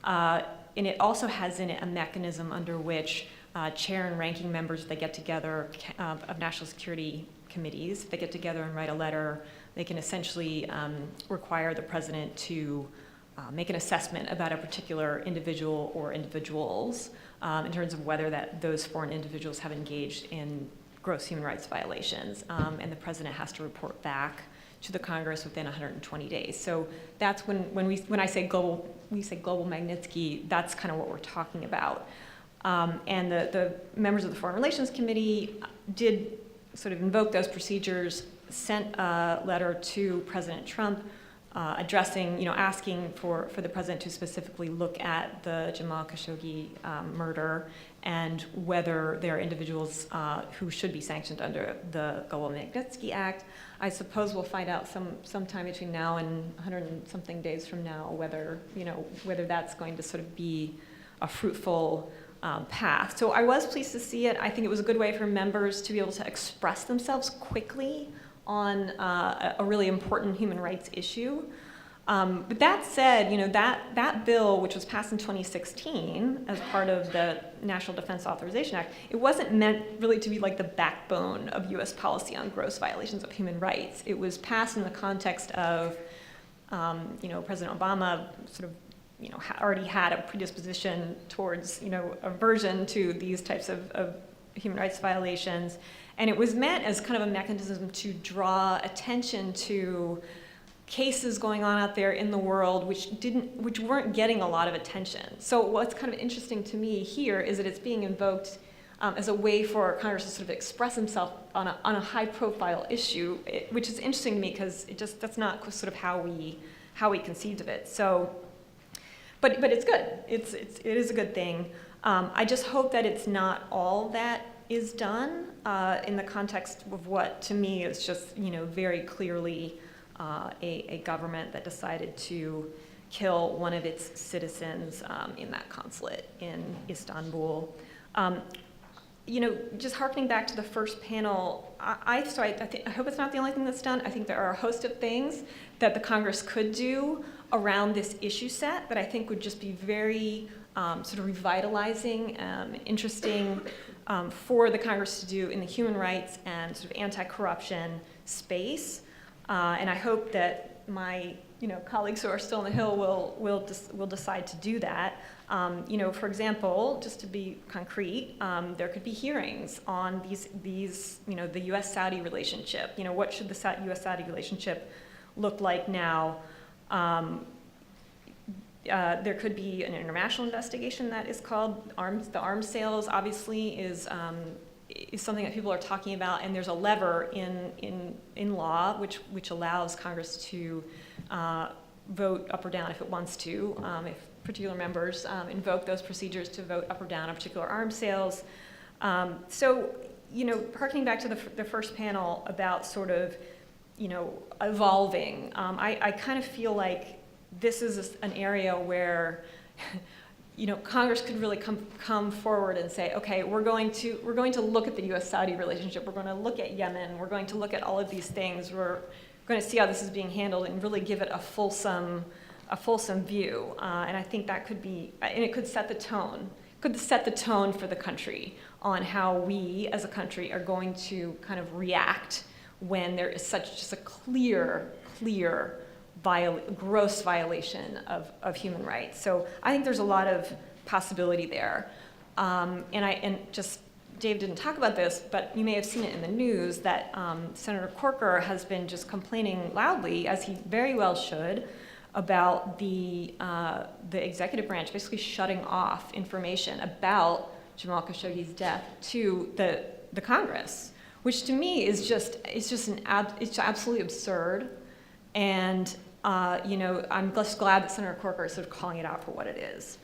And it also has in it a mechanism under which chair and ranking members, they get together of national security committees, they get together and write a letter. They can essentially require the president to make an assessment about a particular individual or individuals in terms of whether those foreign individuals have engaged in gross human rights violations. And the president has to report back to the Congress within 120 days. So that's when I say global Magnitsky, that's kind of what we're talking about. And the members of the Foreign Relations Committee did sort of invoke those procedures, sent a letter to President Trump addressing, asking for the president to specifically look at the Jamal Khashoggi murder and whether there are individuals who should be sanctioned under the Global Magnitsky Act. I suppose we'll find out sometime between now and 100 and something days from now whether that's going to sort of be a fruitful path. So I was pleased to see it. I think it was a good way for members to be able to express themselves quickly on a really important human rights issue. But that said, that bill, which was passed in 2016 as part of the National Defense Authorization Act, it wasn't meant really to be like the backbone of U.S. policy on gross violations of human rights. It was passed in the context of, President Obama sort of already had a predisposition towards, aversion to these types of human rights violations. And it was meant as kind of a mechanism to draw attention to cases going on out there in the world which weren't getting a lot of attention. So what's kind of interesting to me here is that it's being invoked as a way for Congress to sort of express himself on a high-profile issue, which is interesting to me because that's not sort of how we conceived of it. So. But it's good. It is a good thing. I just hope that it's not all that is done in the context of what, to me, is just very clearly a government that decided to kill one of its citizens in that consulate in Istanbul. Just harkening back to the first panel, I hope it's not the only thing that's done. I think there are a host of things that the Congress could do around this issue set that I think would just be very sort of revitalizing, interesting for the Congress to do in the human rights and sort of anti-corruption space. And I hope that my colleagues who are still on the Hill will decide to do that. For example, just to be concrete, there could be hearings on these the U.S.-Saudi relationship. What should the U.S.-Saudi relationship look like now? There could be an international investigation that is called the arms sales. Obviously, is something that people are talking about, and there's a lever in law which allows Congress to vote up or down if it wants to, if particular members invoke those procedures to vote up or down on particular arms sales. So, harkening back to the first panel about sort of, evolving, I kind of feel like this is an area where, Congress could really come forward and say, okay, we're going to look at the U.S.-Saudi relationship. We're going to look at Yemen. We're going to look at all of these things. We're going to see how this is being handled and really give it a fulsome view. And I think that could be, and it could set the tone. Could set the tone for the country on how we, as a country, are going to kind of react when there is just a clear gross violation of human rights. So I think there's a lot of possibility there. And Dave didn't talk about this, but you may have seen it in the news that Senator Corker has been just complaining loudly, as he very well should, about the executive branch basically shutting off information about Jamal Khashoggi's death to the Congress, which to me is it's absolutely absurd. And, I'm just glad that Senator Corker is sort of calling it out for what it is.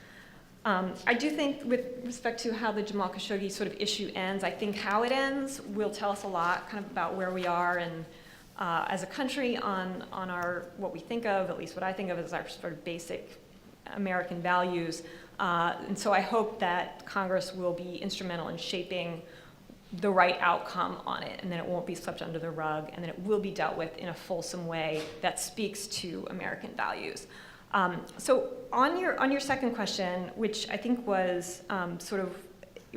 I do think with respect to how the Jamal Khashoggi sort of issue ends, I think how it ends will tell us a lot kind of about where we are and as a country on our, what we think of, at least what I think of as our sort of basic American values. And so I hope that Congress will be instrumental in shaping the right outcome on it, and then it won't be swept under the rug, and then it will be dealt with in a fulsome way that speaks to American values. So on your second question, which I think was sort of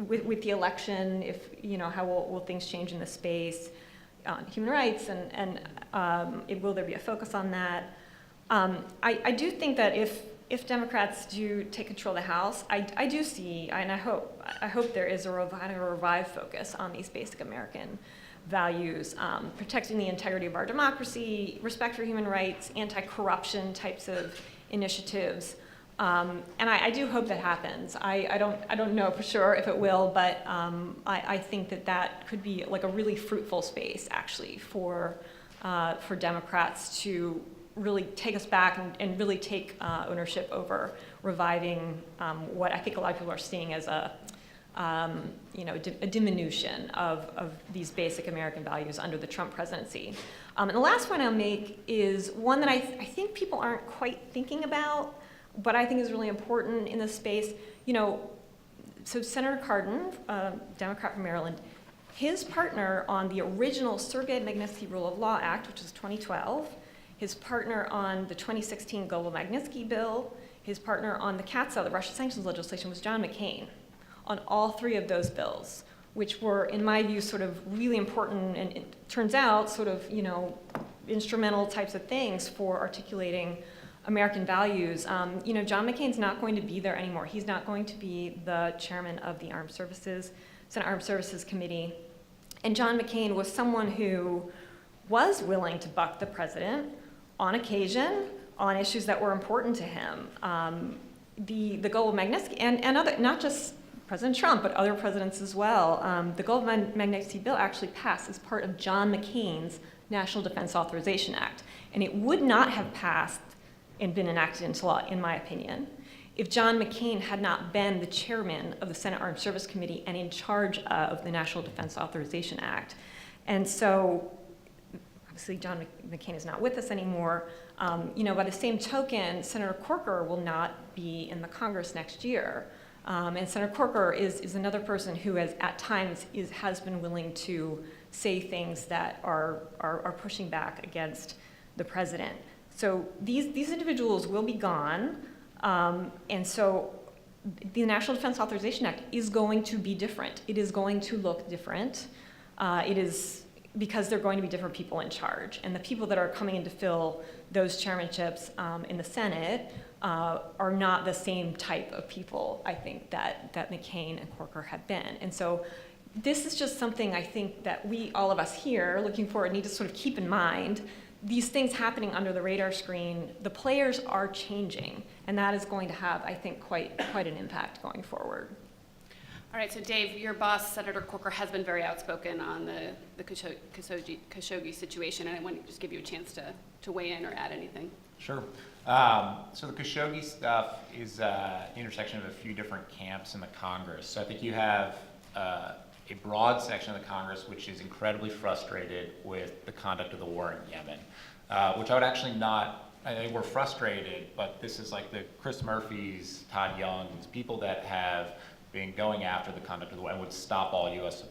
with the election, if how will things change in the space on human rights, and will there be a focus on that? I do think that if Democrats do take control of the House, I do see, and I hope there is a revived focus on these basic American values, protecting the integrity of our democracy, respect for human rights, anti-corruption types of initiatives, and I do hope that happens. I don't know for sure if it will, but I think that could be like a really fruitful space actually for Democrats to really take us back and really take ownership over reviving what I think a lot of people are seeing as a diminution of these basic American values under the Trump presidency. And the last point I'll make is one that I think people aren't quite thinking about, but I think is really important in this space. So Senator Cardin, Democrat from Maryland, his partner on the original Sergei-Magnitsky Rule of Law Act, which was 2012, his partner on the 2016 Global Magnitsky Bill, his partner on the CAATSA, the Russia sanctions legislation, was John McCain, on all three of those bills, which were, in my view, sort of really important and it turns out sort of, instrumental types of things for articulating American values. John McCain's not going to be there anymore. He's not going to be the chairman of the Senate Armed Services Committee. And John McCain was someone who was willing to buck the president on occasion on issues that were important to him. The Global Magnitsky, and other, not just President Trump, but other presidents as well. The Global Magnitsky Bill actually passed as part of John McCain's National Defense Authorization Act. And it would not have passed and been enacted into law, in my opinion, if John McCain had not been the chairman of the Senate Armed Services Committee and in charge of the National Defense Authorization Act. And so, obviously, John McCain is not with us anymore. By the same token, Senator Corker will not be in the Congress next year. And Senator Corker is another person who at times has been willing to say things that are pushing back against the president. So these individuals will be gone. And so the National Defense Authorization Act is going to be different. It is going to look different. It is because they're going to be different people in charge. And the people that are coming in to fill those chairmanships in the Senate are not the same type of people, I think, that McCain and Corker have been. And so this is just something I think that all of us here looking forward need to sort of keep in mind. These things happening under the radar screen, the players are changing, and that is going to have, I think, quite an impact going forward. All right, so Dave, your boss, Senator Corker, has been very outspoken on the Khashoggi situation, and I want to just give you a chance to weigh in or add anything. Sure. So the Khashoggi stuff is the intersection of a few different camps in the Congress. So I think you have a broad section of the Congress which is incredibly frustrated with the conduct of the war in Yemen, which I would actually not, I think we're frustrated, but this is like the Chris Murphys, Todd Youngs, people that have been going after the conduct of the war and would have stopped all U.S.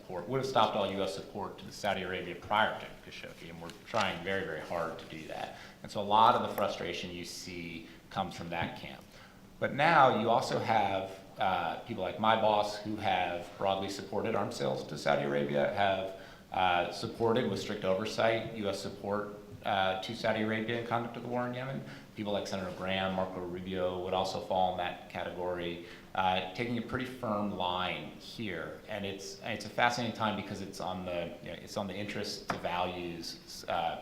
support to Saudi Arabia prior to Khashoggi, and we're trying very, very hard to do that. And so a lot of the frustration you see comes from that camp. But now you also have people like my boss who have broadly supported arms sales to Saudi Arabia, have supported with strict oversight U.S. support to Saudi Arabia in conduct of the war in Yemen. People like Senator Graham, Marco Rubio would also fall in that category, taking a pretty firm line here. And it's a fascinating time because it's on the interest to values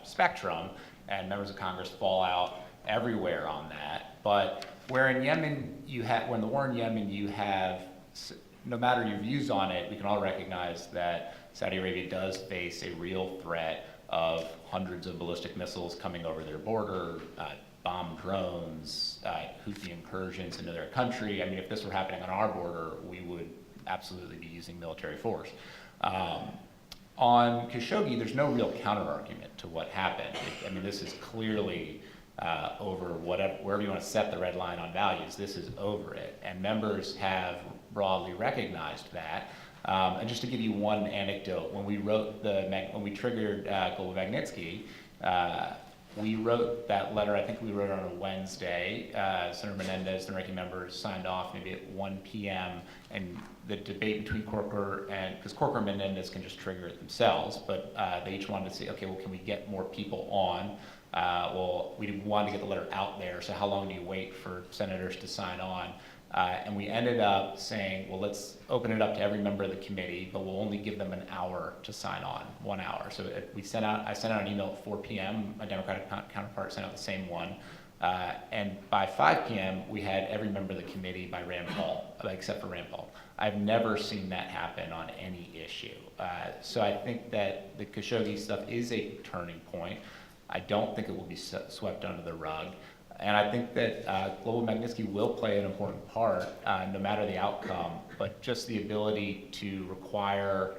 spectrum, and members of Congress fall out everywhere on that. But where in Yemen when the war in Yemen, you have, no matter your views on it, we can all recognize that Saudi Arabia does face a real threat of hundreds of ballistic missiles coming over their border, bomb drones, Houthi incursions into their country. I mean, if this were happening on our border, we would absolutely be using military force. On Khashoggi, there's no real counter-argument to what happened. I mean, this is clearly over wherever you want to set the red line on values, this is over it. And members have broadly recognized that. And just to give you one anecdote, when we triggered Global Magnitsky, we wrote that letter, I think we wrote it on a Wednesday. Senator Menendez, the ranking member, signed off maybe at 1 p.m. And the debate between Corker because Corker and Menendez can just trigger it themselves, but they each wanted to say, okay, well, can we get more people on? Well, we wanted to get the letter out there, so how long do you wait for senators to sign on? And we ended up saying, well, let's open it up to every member of the committee, but we'll only give them an hour to sign on, 1 hour. So I sent out an email at 4 p.m. My Democratic counterpart sent out the same one. And by 5 p.m., we had every member of the committee by Rand Paul, except for Rand Paul. I've never seen that happen on any issue. So I think that the Khashoggi stuff is a turning point. I don't think it will be swept under the rug. And I think that Global Magnitsky will play an important part, no matter the outcome, but just the ability to require,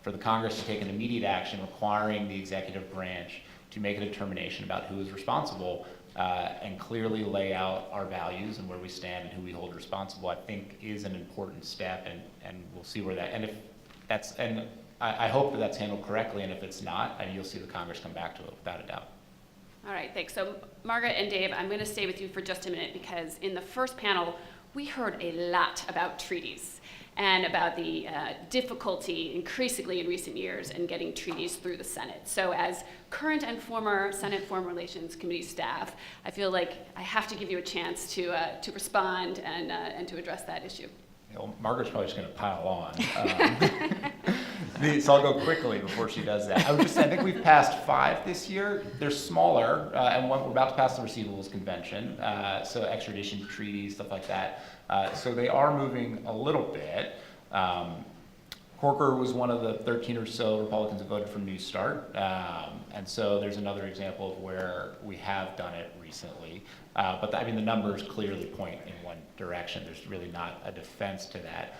for the Congress to take an immediate action, requiring the executive branch to make a determination about who is responsible and clearly lay out our values and where we stand and who we hold responsible, I think is an important step, and we'll see where that, and if that's, and I hope that that's handled correctly, and if it's not, and you'll see the Congress come back to it without a doubt. All right, thanks. So Margaret and Dave, I'm going to stay with you for just a minute because in the first panel, we heard a lot about treaties and about the difficulty increasingly in recent years in getting treaties through the Senate. So as current and former Senate Foreign Relations Committee staff, I feel like I have to give you a chance to respond and to address that issue. Well, Margaret's probably just going to pile on. So I'll go quickly before she does that. I would just say, I think we've passed 5 this year. They're smaller, and we're about to pass the Receivables Convention, so extradition treaties, stuff like that. So they are moving a little bit. Corker was one of the 13 or so Republicans who voted for New Start, and so there's another example of where we have done it recently. But I mean, the numbers clearly point in one direction. There's really not a defense to that.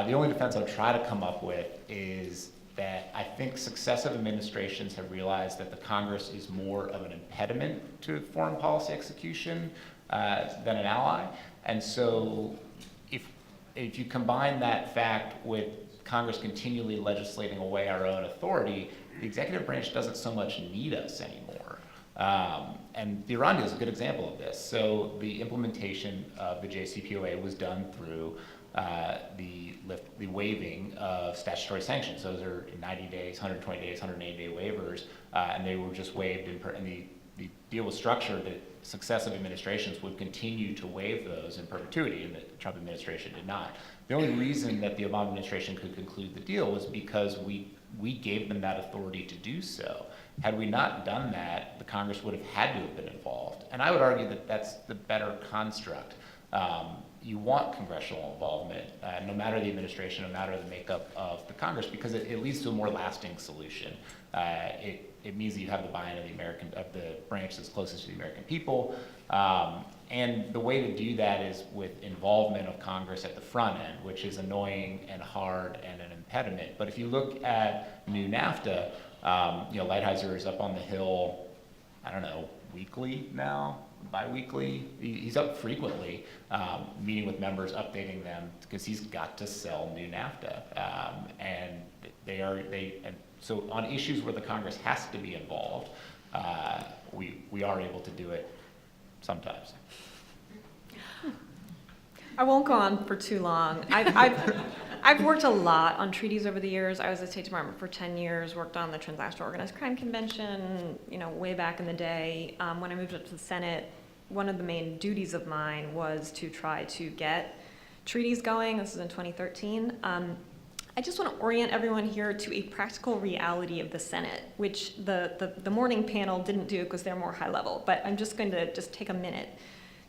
The only defense I'll try to come up with is that I think successive administrations have realized that the Congress is more of an impediment to foreign policy execution than an ally. And so if you combine that fact with Congress continually legislating away our own authority, the executive branch doesn't so much need us anymore. And the Iran deal is a good example of this. So the implementation of the JCPOA was done through the waiving of statutory sanctions. Those are 90 days, 120 days, 180-day waivers, and they were just waived. And the deal was structured that successive administrations would continue to waive those in perpetuity, and the Trump administration did not. The only reason that the Obama administration could conclude the deal was because we gave them that authority to do so. Had we not done that, the Congress would have had to have been involved. And I would argue that that's the better construct. You want congressional involvement, no matter the administration, no matter the makeup of the Congress, because it leads to a more lasting solution. It means that you have the buy-in of the branch that's closest to the American people. And the way to do that is with involvement of Congress at the front end, which is annoying and hard and an impediment. But if you look at new NAFTA, Lighthizer is up on the Hill, I don't know, weekly now, bi-weekly. He's up frequently, meeting with members, updating them, because he's got to sell new NAFTA. And so on issues where the Congress has to be involved, we are able to do it sometimes. I won't go on for too long. I've worked a lot on treaties over the years. I was at the State Department for 10 years, worked on the Transnational Organized Crime Convention, way back in the day. When I moved up to the Senate, one of the main duties of mine was to try to get treaties going. This is in 2013. I just want to orient everyone here to a practical reality of the Senate, which the morning panel didn't do because they're more high level. But I'm just going to take a minute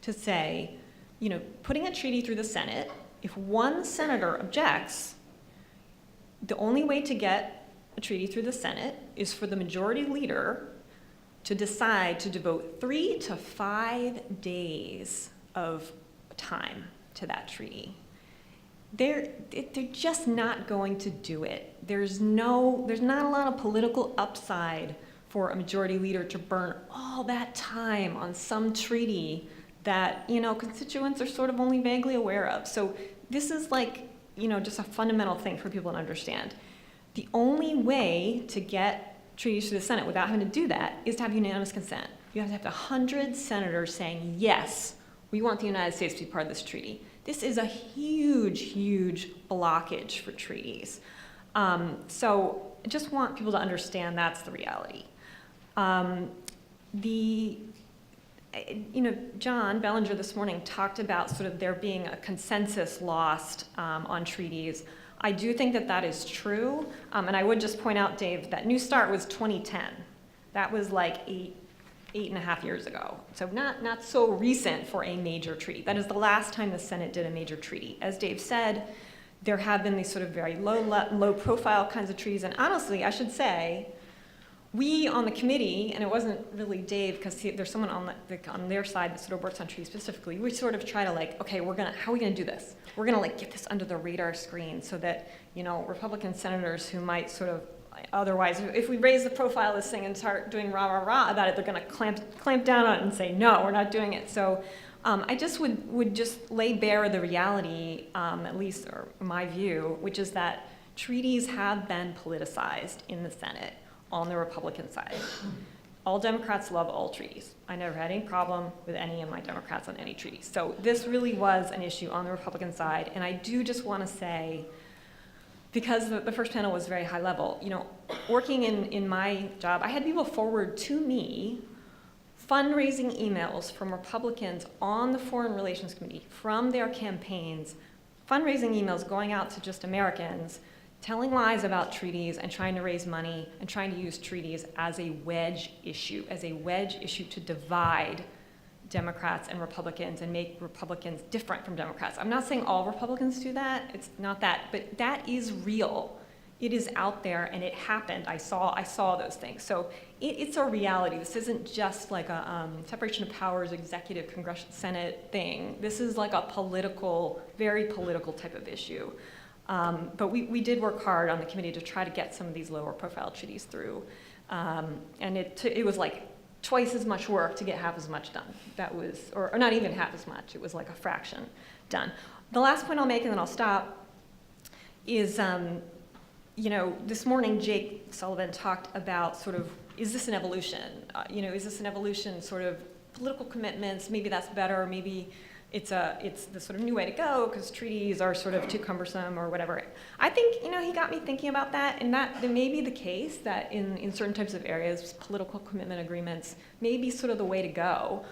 to say, putting a treaty through the Senate, if one senator objects, the only way to get a treaty through the Senate is for the majority leader to decide to devote 3 to 5 days of time to that treaty. They're just not going to do it. There's not a lot of political upside for a majority leader to burn all that time on some treaty that, you know, constituents are sort of only vaguely aware of. So this is like, you know, just a fundamental thing for people to understand. The only way to get treaties to the Senate without having to do that is to have unanimous consent. You have to have 100 senators saying, yes, we want the United States to be part of this treaty. This is a huge, huge blockage for treaties. So I just want people to understand that's the reality. John Bellinger this morning talked about sort of there being a consensus lost on treaties. I do think that that is true. And I would just point out, Dave, that New START was 2010. That was like eight and a half years ago. So not so recent for a major treaty. That is the last time the Senate did a major treaty. As Dave said, there have been these sort of very low profile kinds of treaties. And honestly, I should say, we on the committee, and it wasn't really Dave, because there's someone on their side that sort of works on treaties specifically, we sort of try to like, okay, how are we gonna do this? We're gonna like get this under the radar screen so that, you know, Republican senators who might sort of, otherwise, if we raise the profile of this thing and start doing rah, rah, rah about it, they're gonna clamp down on it and say, no, we're not doing it. So I just would just lay bare the reality, at least, or my view, which is that treaties have been politicized in the Senate on the Republican side. All Democrats love all treaties. I never had any problem with any of my Democrats on any treaty. So this really was an issue on the Republican side. And I do just want to say, because the first panel was very high level, you know, working in my job, I had people forward to me fundraising emails from Republicans on the Foreign Relations Committee from their campaigns, fundraising emails going out to just Americans, telling lies about treaties and trying to raise money and trying to use treaties as a wedge issue to divide Democrats and Republicans and make Republicans different from Democrats. I'm not saying all Republicans do that, it's not that, but that is real. It is out there and it happened. I saw those things. So it's a reality. This isn't just like a separation of powers, executive, congressional, Senate thing. This is like a political, very political type of issue. But we did work hard on the committee to try to get some of these lower profile treaties through. And it was like twice as much work to get half as much done. That was, or not even half as much, it was like a fraction done. The last point I'll make, and then I'll stop, is, you know, this morning Jake Sullivan talked about sort of, is this an evolution? Is this an evolution, sort of political commitments, maybe that's better, maybe it's the sort of new way to go because treaties are sort of too cumbersome or whatever. I think, you know, he got me thinking about that, and that may be the case that in certain types of areas, political commitment agreements may be sort of the way to go.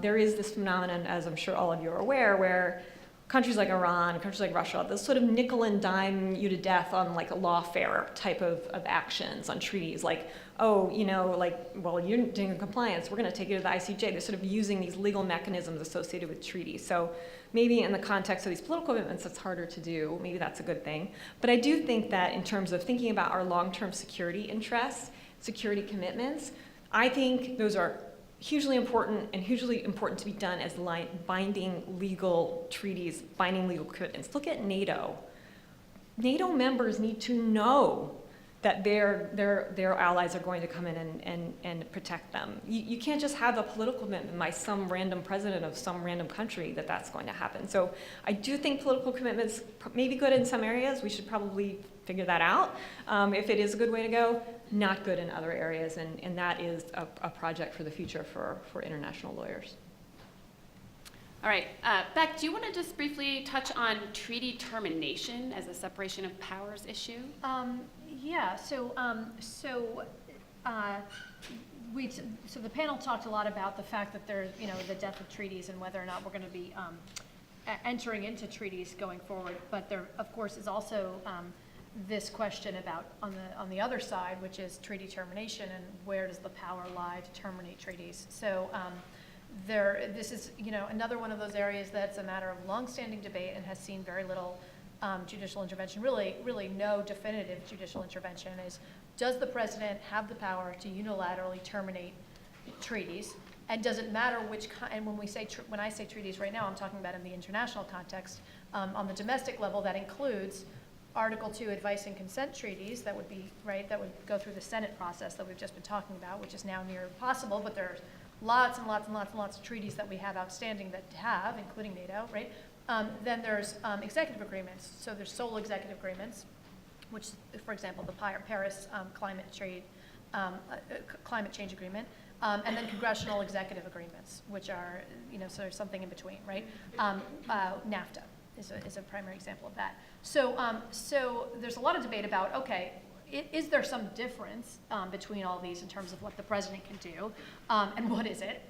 There is this phenomenon, as I'm sure all of you are aware, where countries like Iran, countries like Russia, they'll sort of nickel and dime you to death on like a lawfare type of actions on treaties, like, oh, you know, like, well, you're doing compliance, we're gonna take you to the ICJ. They're sort of using these legal mechanisms associated with treaties. So maybe in the context of these political commitments, that's harder to do. Maybe that's a good thing. But I do think that in terms of thinking about our long-term security interests, security commitments, I think those are hugely important and hugely important to be done as binding legal treaties, binding legal commitments. Look at NATO. NATO members need to know that their allies are going to come in and protect them. You can't just have a political commitment by some random president of some random country that's going to happen. So I do think political commitments may be good in some areas. We should probably figure that out. If it is a good way to go, not good in other areas, and that is a project for the future for international lawyers. All right, Beck, do you want to just briefly touch on treaty termination as a separation of powers issue? Yeah, so the panel talked a lot about the fact that there's, you know, the death of treaties and whether or not we're going to be entering into treaties going forward. But there, of course, is also this question about on the other side, which is treaty termination and where does the power lie to terminate treaties. So this is, you know, another one of those areas that's a matter of longstanding debate and has seen very little judicial intervention, really no definitive judicial intervention, is does the president have the power to unilaterally terminate treaties? And does it matter which and when when I say treaties right now, I'm talking about in the international context. On the domestic level, that includes Article 2 advice and consent treaties that would be, right, that would go through the Senate process that we've just been talking about, which is now near impossible, but there's lots and lots and lots and lots of treaties that we have outstanding that have, including NATO, right? Then there's executive agreements. So there's sole executive agreements, which, for example, the Paris climate change agreement, and then congressional executive agreements, which are, so there's something in between, right? NAFTA is a primary example of that. So, so there's a lot of debate about, okay, is there some difference between all these in terms of what the president can do, and what is it?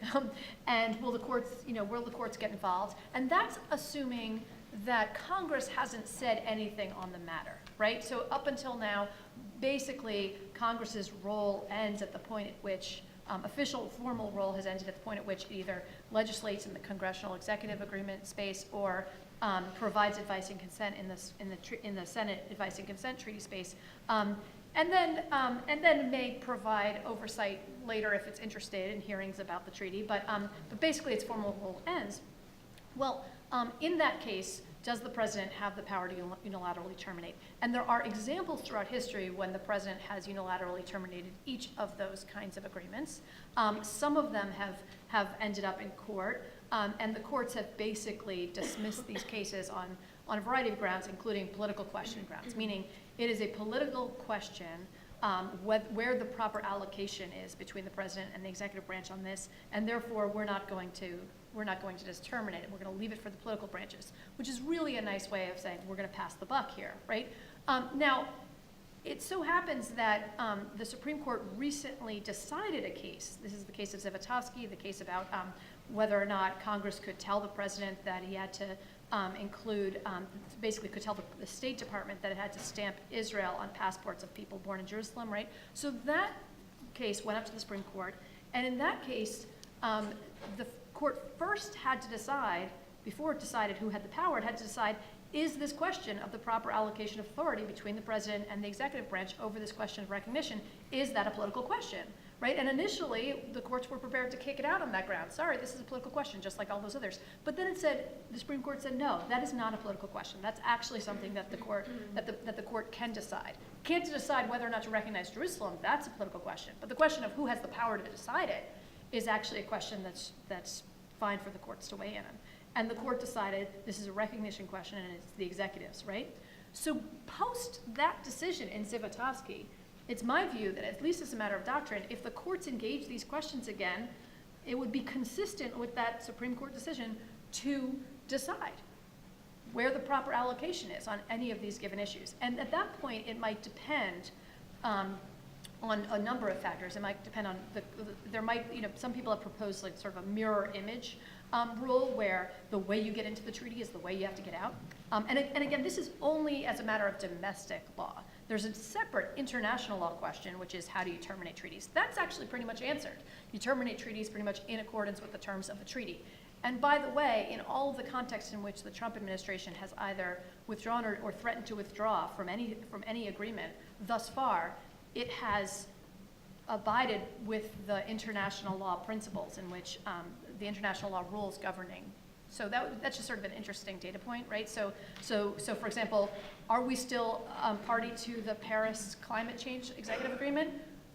And will the courts get involved? And that's assuming that Congress hasn't said anything on the matter, right? So up until now, basically, Congress's role ends at the point at which official formal role has ended at the point at which it either legislates in the congressional executive agreement space or provides advice and consent in the Senate advice and consent treaty space, and then may provide oversight later if it's interested in hearings about the treaty. But basically, its formal role ends. Well, in that case, does the president have the power to unilaterally terminate? And there are examples throughout history when the president has unilaterally terminated each of those kinds of agreements. Some of them have ended up in court, and the courts have basically dismissed these cases on a variety of grounds, including political question grounds, meaning it is a political question where the proper allocation is between the president and the executive branch on this, and therefore we're not going to just terminate it. We're going to leave it for the political branches, which is really a nice way of saying we're going to pass the buck here, right? Now, it so happens that the Supreme Court recently decided a case. This is the case of Zivotofsky, the case about whether or not Congress could tell the president that he had to basically could tell the State Department that it had to stamp Israel on passports of people born in Jerusalem, right? So that case went up to the Supreme Court, and in that case, the court first had to decide, before it decided who had the power, it had to decide, is this question of the proper allocation of authority between the president and the executive branch over this question of recognition, is that a political question, right? And initially, the courts were prepared to kick it out on that ground. Sorry, this is a political question, just like all those others. But then the Supreme Court said, no, that is not a political question. That's actually something that the court, that the court can decide. Can't decide whether or not to recognize Jerusalem, that's a political question. But the question of who has the power to decide it is actually a question that's fine for the courts to weigh in on. And the court decided this is a recognition question and it's the executives, right? So post that decision in Zivotofsky, it's my view that, at least as a matter of doctrine, if the courts engage these questions again, it would be consistent with that Supreme Court decision to decide where the proper allocation is on any of these given issues. And at that point, it might depend on a number of factors. It might depend on some people have proposed like sort of a mirror image rule where the way you get into the treaty is the way you have to get out. And again, this is only as a matter of domestic law. There's a separate international law question, which is how do you terminate treaties? That's actually pretty much answered. You terminate treaties pretty much in accordance with the terms of the treaty. And by the way, in all of the contexts in which the Trump administration has either withdrawn or threatened to withdraw from any agreement thus far, it has abided with the international law principles in which the international law rules governing. So that's just sort of an interesting data point, right? So for example, are we still party to the Paris climate change executive agreement?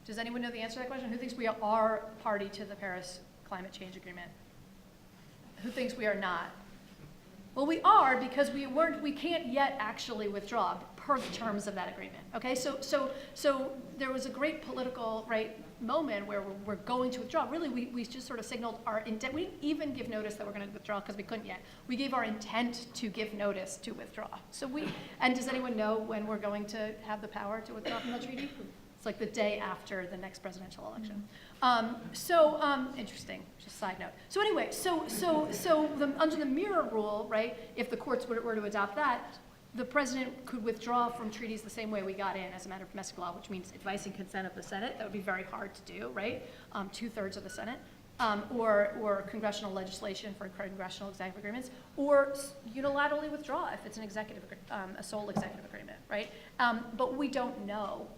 Does anyone know the answer to that question? Who thinks we are party to the Paris climate change agreement? Who thinks we are not? Well, we are because we can't yet actually withdraw per the terms of that agreement. Okay, so there was a great political moment where we're going to withdraw. Really, we just sort of signaled our intent. We didn't even give notice that we're going to withdraw because we couldn't yet. We gave our intent to give notice to withdraw. And does anyone know when we're going to have the power to withdraw from the treaty? It's like the day after the next presidential election. Interesting, just side note. So anyway, under the mirror rule, right, if the courts were to adopt that, the president could withdraw from treaties the same way we got in as a matter of domestic law, which means advice and consent of the Senate. That would be very hard to do, right? 2/3 of the Senate. Or congressional legislation for congressional executive agreements, or unilaterally withdraw if it's an a sole executive agreement, right? But we don't know.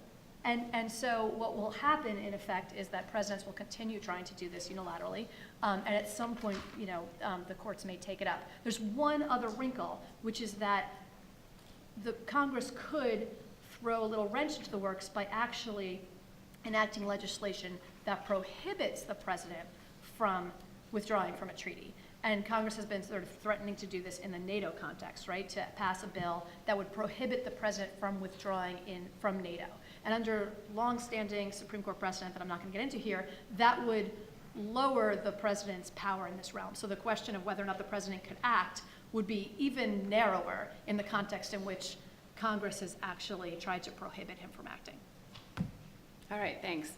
And so what will happen, in effect, is that presidents will continue trying to do this unilaterally, and at some point, the courts may take it up. There's one other wrinkle, which is that the Congress could throw a little wrench into the works by actually enacting legislation that prohibits the president from withdrawing from a treaty. And Congress has been sort of threatening to do this in the NATO context, right? To pass a bill that would prohibit the president from withdrawing from NATO. And under longstanding Supreme Court precedent that I'm not going to get into here, that would lower the president's power in this realm. So the question of whether or not the president could act would be even narrower in the context in which Congress has actually tried to prohibit him from acting. All right, thanks.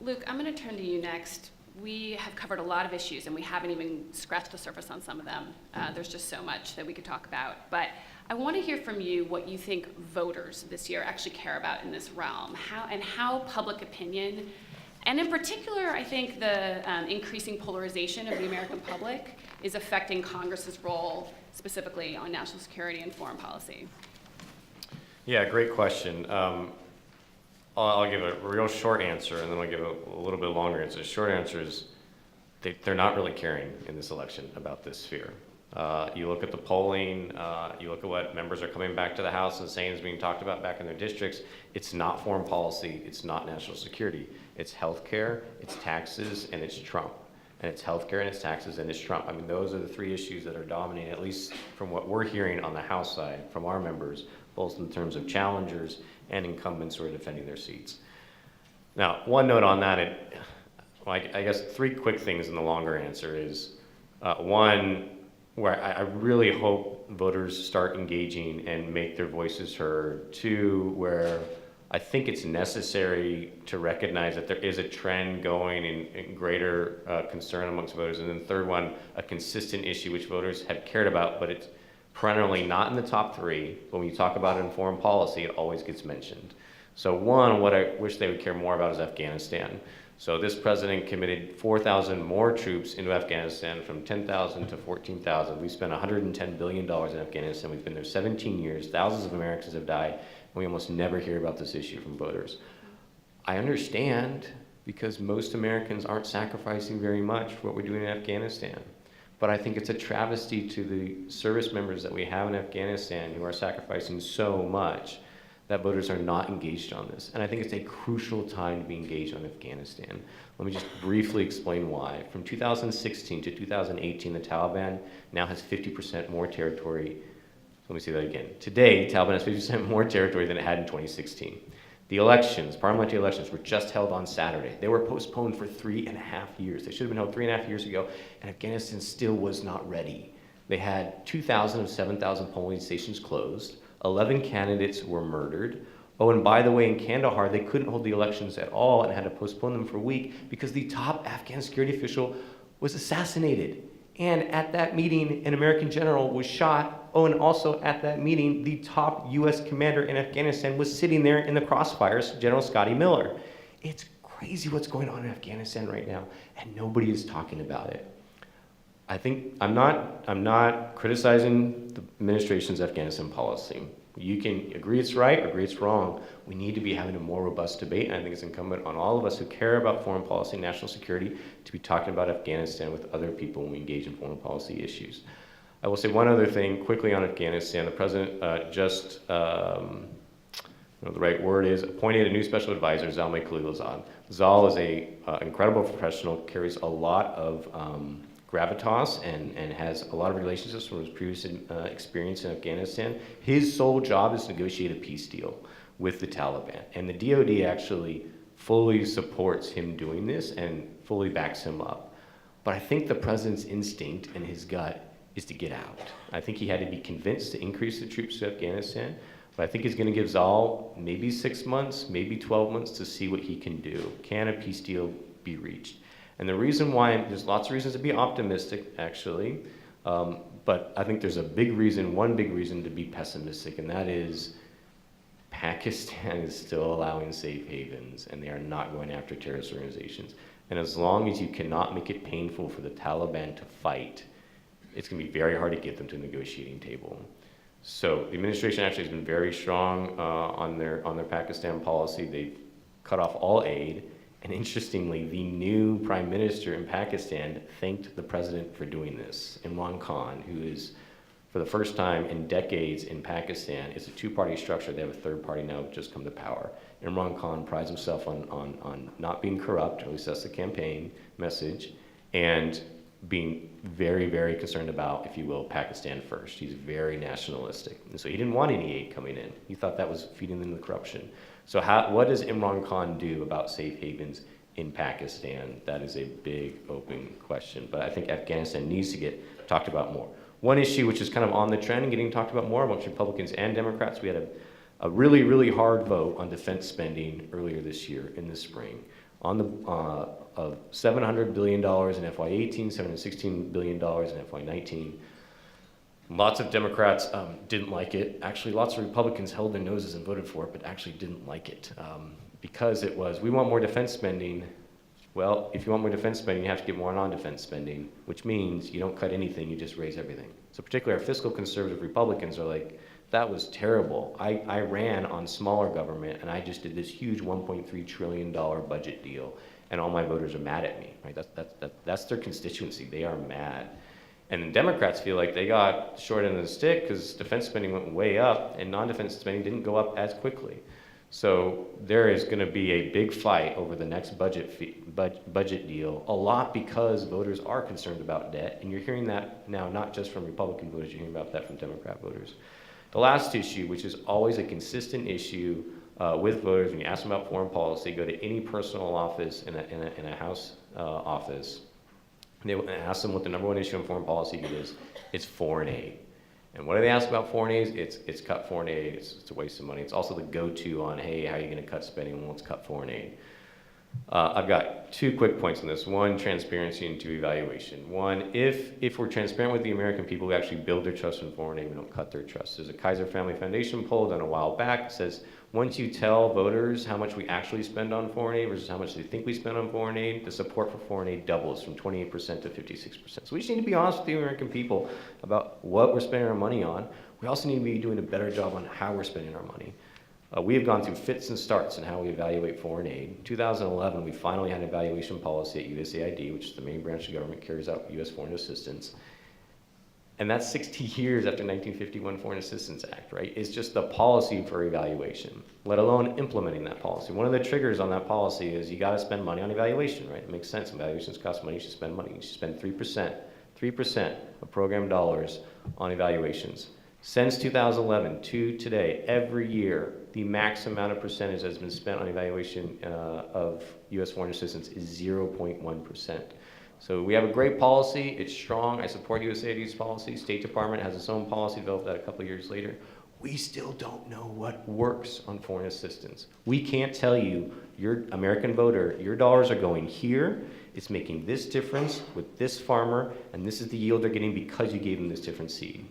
Luke, I'm going to turn to you next. We have covered a lot of issues, and we haven't even scratched the surface on some of them. There's just so much that we could talk about. But I want to hear from you what you think voters this year actually care about in this realm, how public opinion, and in particular, I think the increasing polarization of the American public is affecting Congress's role, specifically on national security and foreign policy. Yeah, great question. I'll give a real short answer, and then I'll give a little bit longer answer. The short answer is they're not really caring in this election about this sphere. You look at the polling, you look at what members are coming back to the House and saying is being talked about back in their districts. It's not foreign policy, it's not national security. It's healthcare, it's taxes, and it's Trump. And it's healthcare, and it's taxes, and it's Trump. I mean, those are the three issues that are dominating, at least from what we're hearing on the House side from our members, both in terms of challengers and incumbents who are defending their seats. Now, one note on that, I guess three quick things in the longer answer is, one, where I really hope voters start engaging and make their voices heard. Two, where I think it's necessary to recognize that there is a trend going in greater concern amongst voters. And then third one, a consistent issue which voters have cared about, but it's perennially not in the top three, but when you talk about it in foreign policy, it always gets mentioned. So one, what I wish they would care more about is Afghanistan. So this president committed 4,000 more troops into Afghanistan, from 10,000 to 14,000. We spent $110 billion in Afghanistan. We've been there 17 years. Thousands of Americans have died, and we almost never hear about this issue from voters. I understand, because most Americans aren't sacrificing very much for what we're doing in Afghanistan. But I think it's a travesty to the service members that we have in Afghanistan who are sacrificing so much that voters are not engaged on this. And I think it's a crucial time to be engaged on Afghanistan. Let me just briefly explain why. From 2016 to 2018, the Taliban now has 50% more territory. Let me say that again. Today, Taliban has 50% more territory than it had in 2016. The elections, parliamentary elections, were just held on Saturday. They were postponed for 3.5 years. They should have been held 3.5 years ago, and Afghanistan still was not ready. They had 2,000 of 7,000 polling stations closed. 11 candidates were murdered. Oh, and by the way, in Kandahar, they couldn't hold the elections at all and had to postpone them for a week because the top Afghan security official was assassinated. And at that meeting, an American general was shot. Oh, and also at that meeting, the top U.S. commander in Afghanistan was sitting there in the crossfires, General Scotty Miller. It's crazy what's going on in Afghanistan right now, and nobody is talking about it. I think I'm not criticizing the administration's Afghanistan policy. You can agree it's right, agree it's wrong. We need to be having a more robust debate, and I think it's incumbent on all of us who care about foreign policy and national security to be talking about Afghanistan with other people when we engage in foreign policy issues. I will say one other thing quickly on Afghanistan. The president the right word is, appointed a new special advisor, Zalmay Khalilzad. Zal is an incredible professional, carries a lot of gravitas and has a lot of relationships from his previous experience in Afghanistan. His sole job is to negotiate a peace deal with the Taliban. And the DoD actually fully supports him doing this and fully backs him up. But I think the president's instinct and his gut is to get out. I think he had to be convinced to increase the troops to Afghanistan, but I think he's going to give Zal maybe 6 months, maybe 12 months to see what he can do. Can a peace deal be reached? And the reason why, there's lots of reasons to be optimistic, actually, but I think there's one big reason to be pessimistic, and that is Pakistan is still allowing safe havens, and they are not going after terrorist organizations. And as long as you cannot make it painful for the Taliban to fight, it's going to be very hard to get them to the negotiating table. So the administration actually has been very strong on their Pakistan policy. They've cut off all aid. And interestingly, the new prime minister in Pakistan thanked the president for doing this, Imran Khan, who is, for the first time in decades in Pakistan, it's a two-party structure. They have a third party now just come to power. Imran Khan prides himself on not being corrupt, or at least that's the campaign message, and being very, very concerned about, if you will, Pakistan first. He's very nationalistic. And so he didn't want any aid coming in. He thought that was feeding them the corruption. So what does Imran Khan do about safe havens in Pakistan? That is a big open question. But I think Afghanistan needs to get talked about more. One issue which is kind of on the trend and getting talked about more amongst Republicans and Democrats, we had a really, really hard vote on defense spending earlier this year in the spring. On the of $700 billion in FY18, $716 billion in FY19. Lots of Democrats didn't like it. Actually, lots of Republicans held their noses and voted for it, but actually didn't like it because it was, we want more defense spending. Well, if you want more defense spending, you have to get more non-defense spending, which means you don't cut anything, you just raise everything. So particularly our fiscal conservative Republicans are like, that was terrible. I ran on smaller government, and I just did this huge $1.3 trillion budget deal, and all my voters are mad at me, right? That's their constituency. They are mad. And the Democrats feel like they got short end of the stick because defense spending went way up and non-defense spending didn't go up as quickly. So there is going to be a big fight over the next budget deal, a lot because voters are concerned about debt. And you're hearing that now not just from Republican voters, you're hearing about that from Democrat voters. The last issue, which is always a consistent issue with voters, when you ask them about foreign policy, go to any personal office in a House office, and they ask them what the number one issue on foreign policy is. It's foreign aid. And what do they ask about foreign aid? It's cut foreign aid. It's a waste of money. It's also the go-to on, hey, how are you going to cut spending? Well, let's cut foreign aid. I've got 2 quick points on this. 1, transparency, and 2, evaluation. 1, if we're transparent with the American people, we actually build their trust in foreign aid. We don't cut their trust. There's a Kaiser Family Foundation poll done a while back that says once you tell voters how much we actually spend on foreign aid versus how much they think we spend on foreign aid, the support for foreign aid doubles from 28% to 56%. So we just need to be honest with the American people about what we're spending our money on. We also need to be doing a better job on how we're spending our money. We have gone through fits and starts in how we evaluate foreign aid. In 2011, we finally had an evaluation policy at USAID, which is the main branch of government carries out U.S. foreign assistance. And that's 60 years after 1951 Foreign Assistance Act, right? It's just the policy for evaluation, let alone implementing that policy. One of the triggers on that policy is you gotta spend money on evaluation, right? It makes sense, evaluations cost money, you should spend money. You should spend 3% of program dollars on evaluations. Since 2011 to today, every year, the max amount of percentage that's been spent on evaluation of U.S. foreign assistance is 0.1%. So we have a great policy, it's strong, I support USAID's policy. State Department has its own policy, developed that a couple of years later. We still don't know what works on foreign assistance. We can't tell you, your American voter, your dollars are going here, it's making this difference with this farmer, and this is the yield they're getting because you gave them this different seed.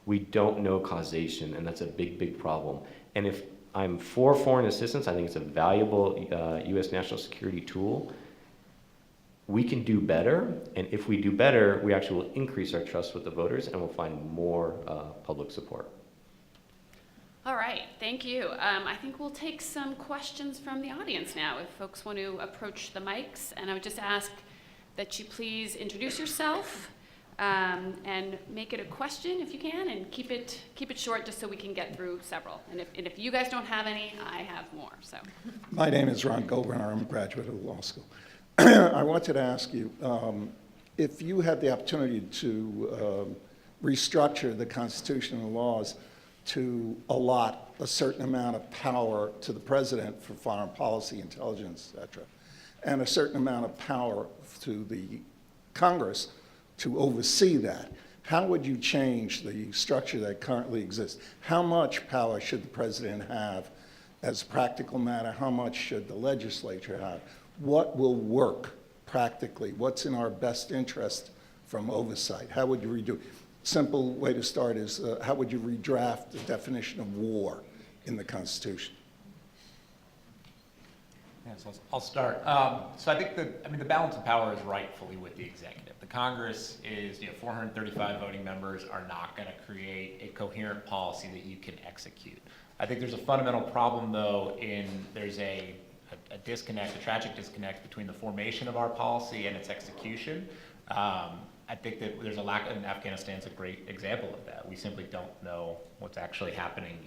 We don't know causation, and that's a big, big problem. And if I'm for foreign assistance, I think it's a valuable U.S. national security tool. We can do better, and if we do better, we actually will increase our trust with the voters and we'll find more public support. All right, thank you. I think we'll take some questions from the audience now, if folks want to approach the mics. And I would just ask that you please introduce yourself and make it a question if you can, and keep it short just so we can get through several. And if you guys don't have any, I have more. So. My name is Ron Goldbrenner. I'm a graduate of the law school. I wanted to ask you, if you had the opportunity to restructure the Constitution and laws to allot a certain amount of power to the president for foreign policy, intelligence, et cetera, and a certain amount of power to the Congress to oversee that, how would you change the structure that currently exists? How much power should the president have as a practical matter? How much should the legislature have? What will work practically? What's in our best interest from oversight? How would you redo? Simple way to start is how would you redraft the definition of war in the Constitution? Yeah, so I'll start. So I think the balance of power is rightfully with the executive. The Congress is, 435 voting members are not going to create a coherent policy that you can execute. I think there's a fundamental problem, though, there's a disconnect, a tragic disconnect between the formation of our policy and its execution. I think that there's a lack, and Afghanistan's a great example of that. We simply don't know what's actually happening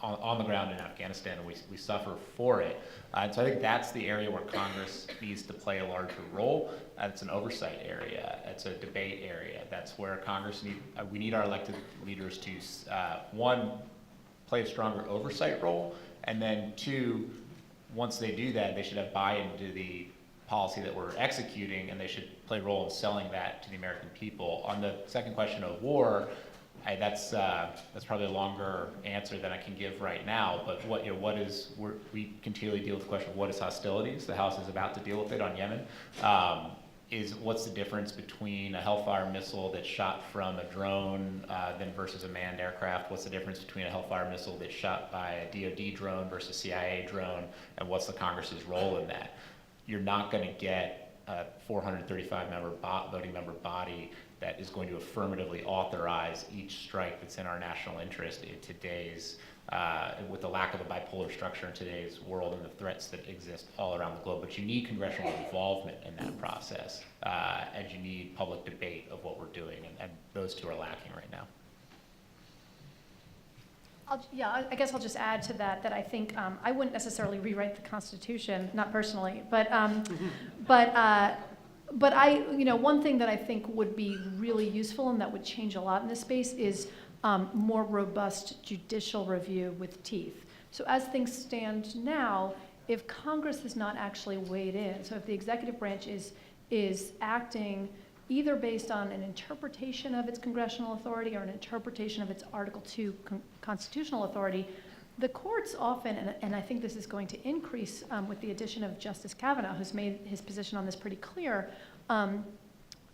on the ground in Afghanistan, and we suffer for it. And so I think that's the area where Congress needs to play a larger role. It's an oversight area. It's a debate area. That's where Congress we need our elected leaders to, one, play a stronger oversight role, and then two, once they do that, they should have buy-in to the policy that we're executing, and they should play a role in selling that to the American people. On the second question of war, that's probably a longer answer than I can give right now. But we continually deal with the question of what is hostilities. The House is about to deal with it on Yemen. What's the difference between a Hellfire missile that's shot from a drone then versus a manned aircraft? What's the difference between a Hellfire missile that's shot by a DoD drone versus CIA drone? And what's the Congress's role in that? You're not going to get a 435 voting member body that is going to affirmatively authorize each strike that's in our national interest in today's, with the lack of a bipolar structure in today's world and the threats that exist all around the globe. But you need congressional involvement in that process, and you need public debate of what we're doing, and those two are lacking right now. I guess I'll just add to that I think I wouldn't necessarily rewrite the Constitution, not personally, but one thing that I think would be really useful and that would change a lot in this space is more robust judicial review with teeth. So as things stand now, if Congress has not actually weighed in, so if the executive branch is acting either based on an interpretation of its congressional authority or an interpretation of its Article II constitutional authority, the courts often, and I think this is going to increase with the addition of Justice Kavanaugh, who's made his position on this pretty clear,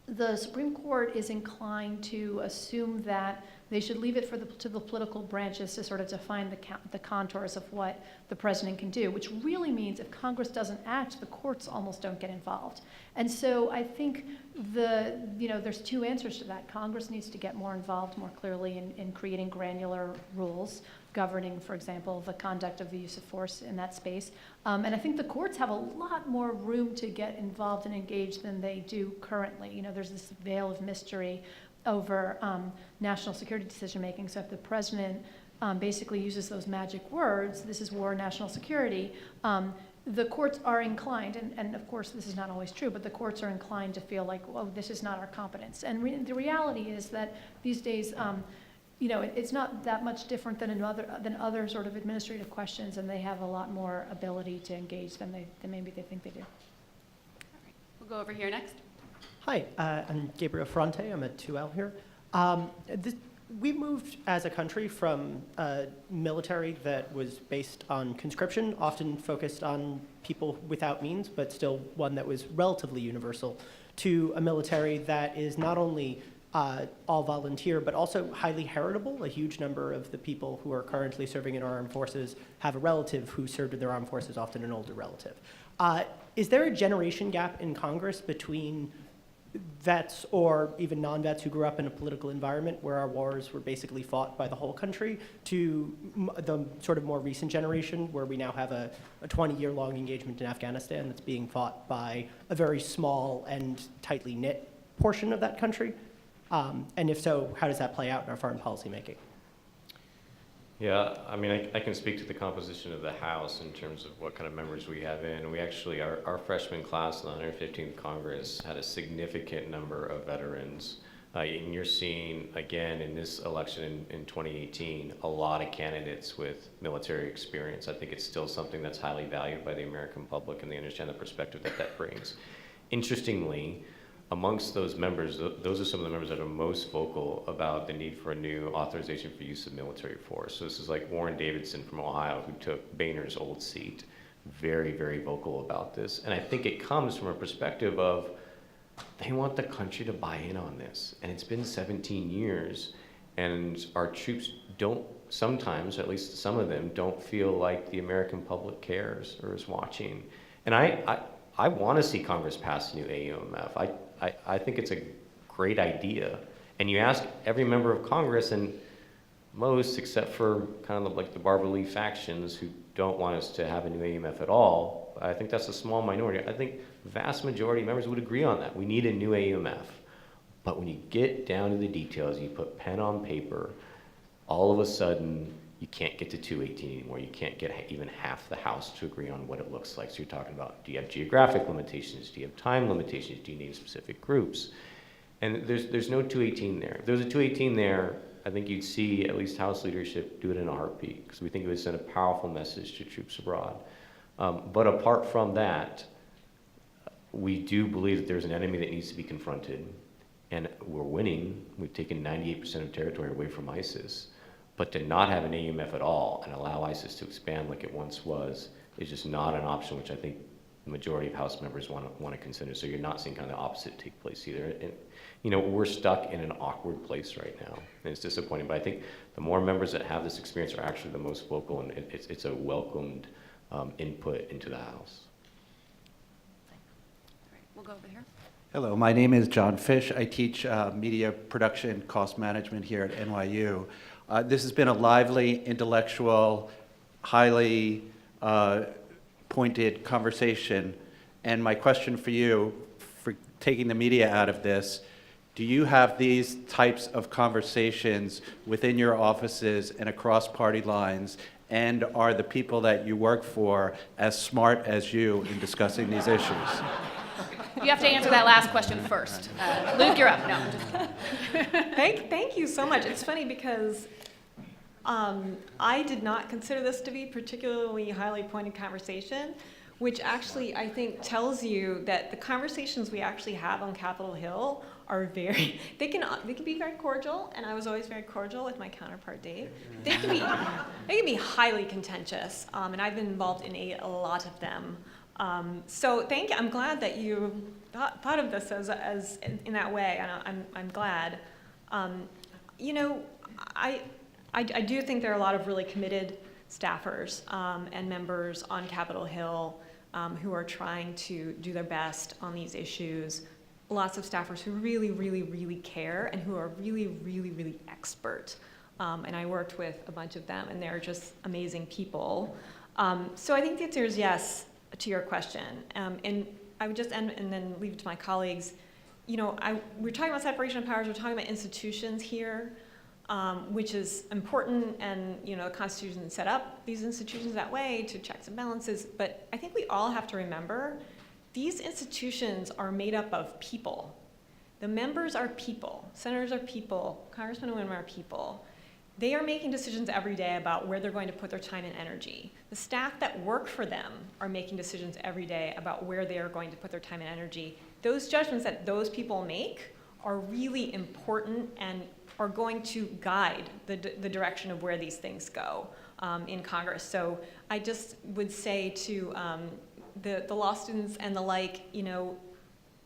the Supreme Court is inclined to assume that they should leave it to the political branches to sort of define the contours of what the president can do, which really means if Congress doesn't act, the courts almost don't get involved. And so I think there's two answers to that. Congress needs to get more involved more clearly in creating granular rules governing, for example, the conduct of the use of force in that space. And I think the courts have a lot more room to get involved and engaged than they do currently. There's this veil of mystery over national security decision-making. So if the president basically uses those magic words, this is war, national security, the courts are inclined, and of course this is not always true, but the courts are inclined to feel like, oh, this is not our competence. And the reality is that these days, it's not that much different than other sort of administrative questions, and they have a lot more ability to engage than maybe they think they do. All right. We'll go over here next. Hi, I'm Gabriel Ferrante. I'm at 2L here. We moved as a country from a military that was based on conscription, often focused on people without means, but still one that was relatively universal, to a military that is not only all volunteer, but also highly heritable. A huge number of the people who are currently serving in our armed forces have a relative who served in their armed forces, often an older relative. Is there a generation gap in Congress between vets or even non-vets who grew up in a political environment where our wars were basically fought by the whole country to the sort of more recent generation where we now have a 20-year-long engagement in Afghanistan that's being fought by a very small and tightly knit portion of that country? And if so, how does that play out in our foreign policy making? Yeah, I mean, I can speak to the composition of the House in terms of what kind of members we have in. We actually, our freshman class in the 115th Congress had a significant number of veterans. And you're seeing, again, in this election in 2018, a lot of candidates with military experience. I think it's still something that's highly valued by the American public, and they understand the perspective that brings. Interestingly, amongst those members, those are some of the members that are most vocal about the need for a new authorization for use of military force. So this is like Warren Davidson from Ohio, who took Boehner's old seat, very, very vocal about this. And I think it comes from a perspective of they want the country to buy in on this. And it's been 17 years, and our troops don't sometimes, at least some of them, don't feel like the American public cares or is watching. And I want to see Congress pass a new AUMF. I think it's a great idea. And you ask every member of Congress, and most, except for kind of like the Barbara Lee factions who don't want us to have a new AUMF at all, I think that's a small minority. I think the vast majority of members would agree on that. We need a new AUMF. But when you get down to the details, you put pen on paper, all of a sudden, you can't get to 218 anymore. You can't get even half the House to agree on what it looks like. So you're talking about, do you have geographic limitations? Do you have time limitations? Do you need specific groups? And there's no 218 there. If there was a 218 there, I think you'd see at least House leadership do it in a heartbeat, because we think it would send a powerful message to troops abroad. But apart from that, we do believe that there's an enemy that needs to be confronted. And we're winning. We've taken 98% of territory away from ISIS. But to not have an AUMF at all and allow ISIS to expand like it once was is just not an option, which I think the majority of House members want to consider. So you're not seeing kind of the opposite take place either. And, you know, we're stuck in an awkward place right now, and it's disappointing. But I think the more members that have this experience are actually the most vocal, and it's a welcomed input into the House. We'll go over here. Hello, my name is John Fish. I teach media production cost management here at NYU. This has been a lively, intellectual, highly pointed conversation. And my question for you, for taking the media out of this, do you have these types of conversations within your offices and across party lines? And are the people that you work for as smart as you in discussing these issues? You have to answer that last question first. Luke, you're up. No, I'm just kidding. Thank you so much. It's funny because I did not consider this to be particularly highly pointed conversation, which actually I think tells you that the conversations we actually have on Capitol Hill are they can be very cordial, and I was always very cordial with my counterpart Dave. They can be highly contentious, and I've been involved in a lot of them. So thank you. I'm glad that you thought of this as in that way, and I'm glad. You know, I do think there are a lot of really committed staffers and members on Capitol Hill who are trying to do their best on these issues. Lots of staffers who really, really, really care and who are really, really, really expert. And I worked with a bunch of them, and they're just amazing people. So I think the answer is yes to your question. And I would just end and then leave it to my colleagues. You know, we're talking about separation of powers, we're talking about institutions here, which is important, and you know, the Constitution set up these institutions that way to checks and balances. But I think we all have to remember these institutions are made up of people. The members are people, senators are people, congressmen and women are people. They are making decisions every day about where they're going to put their time and energy. The staff that work for them are making decisions every day about where they are going to put their time and energy. Those judgments that those people make are really important and are going to guide the direction of where these things go in Congress. So I just would say to the law students and the like, you know,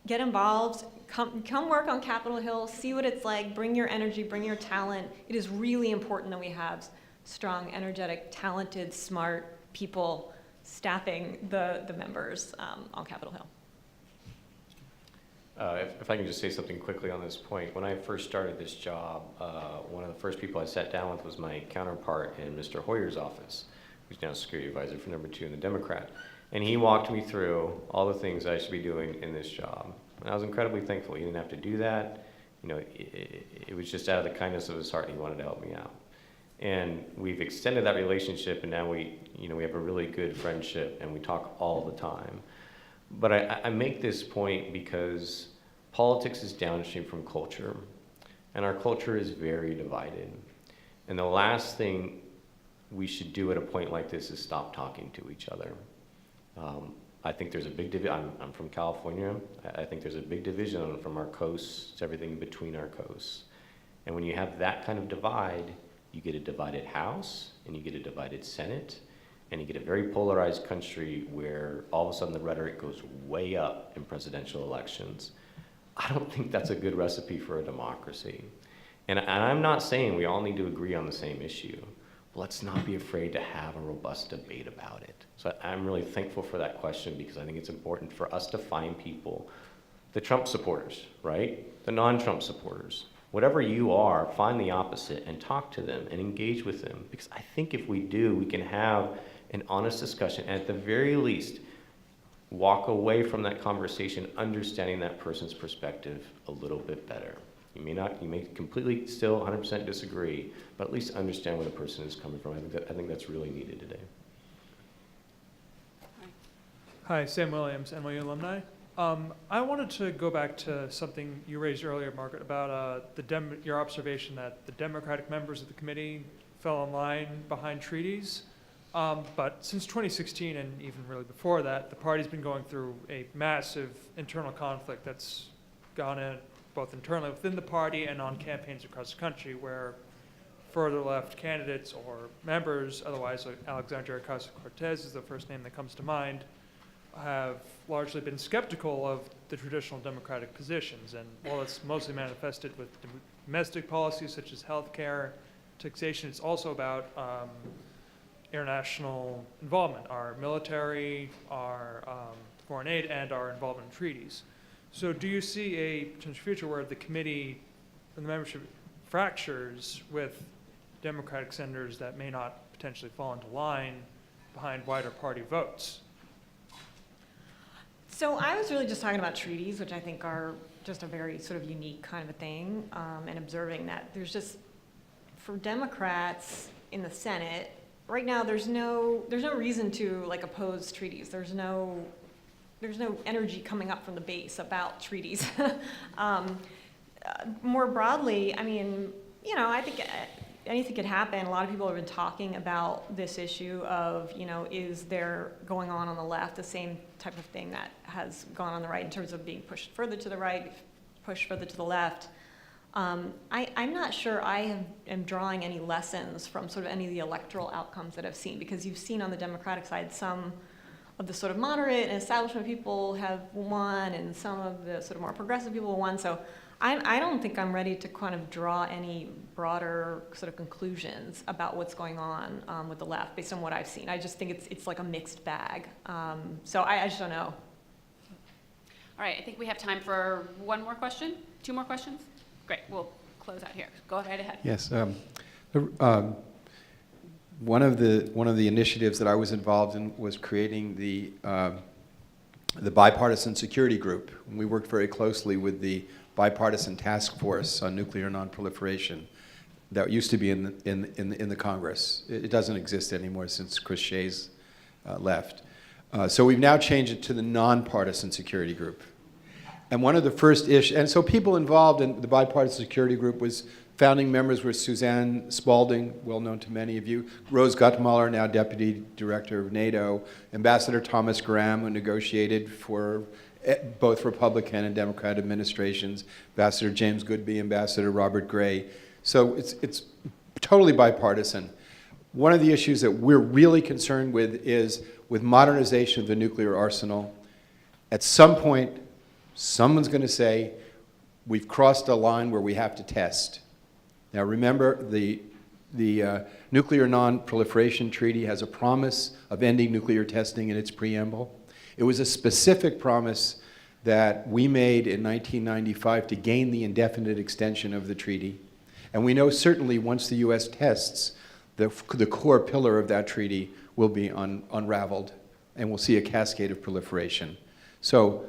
get involved, come work on Capitol Hill, see what it's like, bring your energy, bring your talent. It is really important that we have strong, energetic, talented, smart people staffing the members on Capitol Hill. If I can just say something quickly on this point. When I first started this job, one of the first people I sat down with was my counterpart in Mr. Hoyer's office, who's now security advisor for #2 in the Democrat. And he walked me through all the things I should be doing in this job. And I was incredibly thankful. He didn't have to do that. You know, it was just out of the kindness of his heart he wanted to help me out. And we've extended that relationship, and now we have a really good friendship, and we talk all the time. But I make this point because politics is downstream from culture, and our culture is very divided. And the last thing we should do at a point like this is stop talking to each other. I think there's a big division. I'm from California. I think there's a big division from our coasts to everything between our coasts. And when you have that kind of divide, you get a divided House, and you get a divided Senate, and you get a very polarized country where all of a sudden the rhetoric goes way up in presidential elections. I don't think that's a good recipe for a democracy. And I'm not saying we all need to agree on the same issue. let's not be afraid to have a robust debate about it. So I'm really thankful for that question, because I think it's important for us to find people, the Trump supporters, right? The non-Trump supporters. Whatever you are, find the opposite and talk to them and engage with them. Because I think if we do, we can have an honest discussion, and at the very least, walk away from that conversation understanding that person's perspective a little bit better. You may completely still 100% disagree, but at least understand where the person is coming from. I think that's really needed today. Hi, Sam Williams, NYU alumni. I wanted to go back to something you raised earlier, Margaret, about your observation that the Democratic members of the committee fell in line behind treaties. But since 2016, and even really before that, the party's been going through a massive internal conflict that's gone in both internally within the party and on campaigns across the country, where further left candidates or members, otherwise like Alexandria Ocasio-Cortez is the first name that comes to mind, have largely been skeptical of the traditional Democratic positions. And while it's mostly manifested with domestic policies such as healthcare, taxation, it's also about international involvement, our military, our foreign aid, and our involvement in treaties. So do you see a potential future where the committee and the membership fractures with Democratic senators that may not potentially fall into line behind wider party votes? So I was really just talking about treaties, which I think are just a very sort of unique kind of a thing, and observing that there's just, for Democrats in the Senate, right now there's no reason to like oppose treaties. There's no energy coming up from the base about treaties. More broadly, I mean, you know, I think anything could happen. A lot of people have been talking about this issue of, you know, is there going on the left the same type of thing that has gone on the right in terms of being pushed further to the right, pushed further to the left. I'm not sure I am drawing any lessons from sort of any of the electoral outcomes that I've seen, because you've seen on the Democratic side some of the sort of moderate and establishment people have won, and some of the sort of more progressive people have won. So I don't think I'm ready to kind of draw any broader sort of conclusions about what's going on with the left based on what I've seen. I just think it's like a mixed bag. So I just don't know. All right, I think we have time for one more question, 2 more questions. Great, we'll close out here. Go right ahead. Yes. One of the initiatives that I was involved in was creating the Bipartisan Security Group. We worked very closely with the Bipartisan Task Force on Nuclear Nonproliferation that used to be in the Congress. It doesn't exist anymore since Chris Shays left. So we've now changed it to the Nonpartisan Security Group. And one of the first issues, and so people involved in the Bipartisan Security Group was founding members were Suzanne Spalding, well known to many of you, Rose Gutmaller, now Deputy Director of NATO, Ambassador Thomas Graham, who negotiated for both Republican and Democrat administrations, Ambassador James Goodby, Ambassador Robert Gray. So it's totally bipartisan. One of the issues that we're really concerned with is with modernization of the nuclear arsenal. At some point, someone's going to say, we've crossed a line where we have to test. Now remember, the Nuclear Non-Proliferation Treaty has a promise of ending nuclear testing in its preamble. It was a specific promise that we made in 1995 to gain the indefinite extension of the treaty. And we know certainly once the U.S. tests, the core pillar of that treaty will be unraveled, and we'll see a cascade of proliferation. So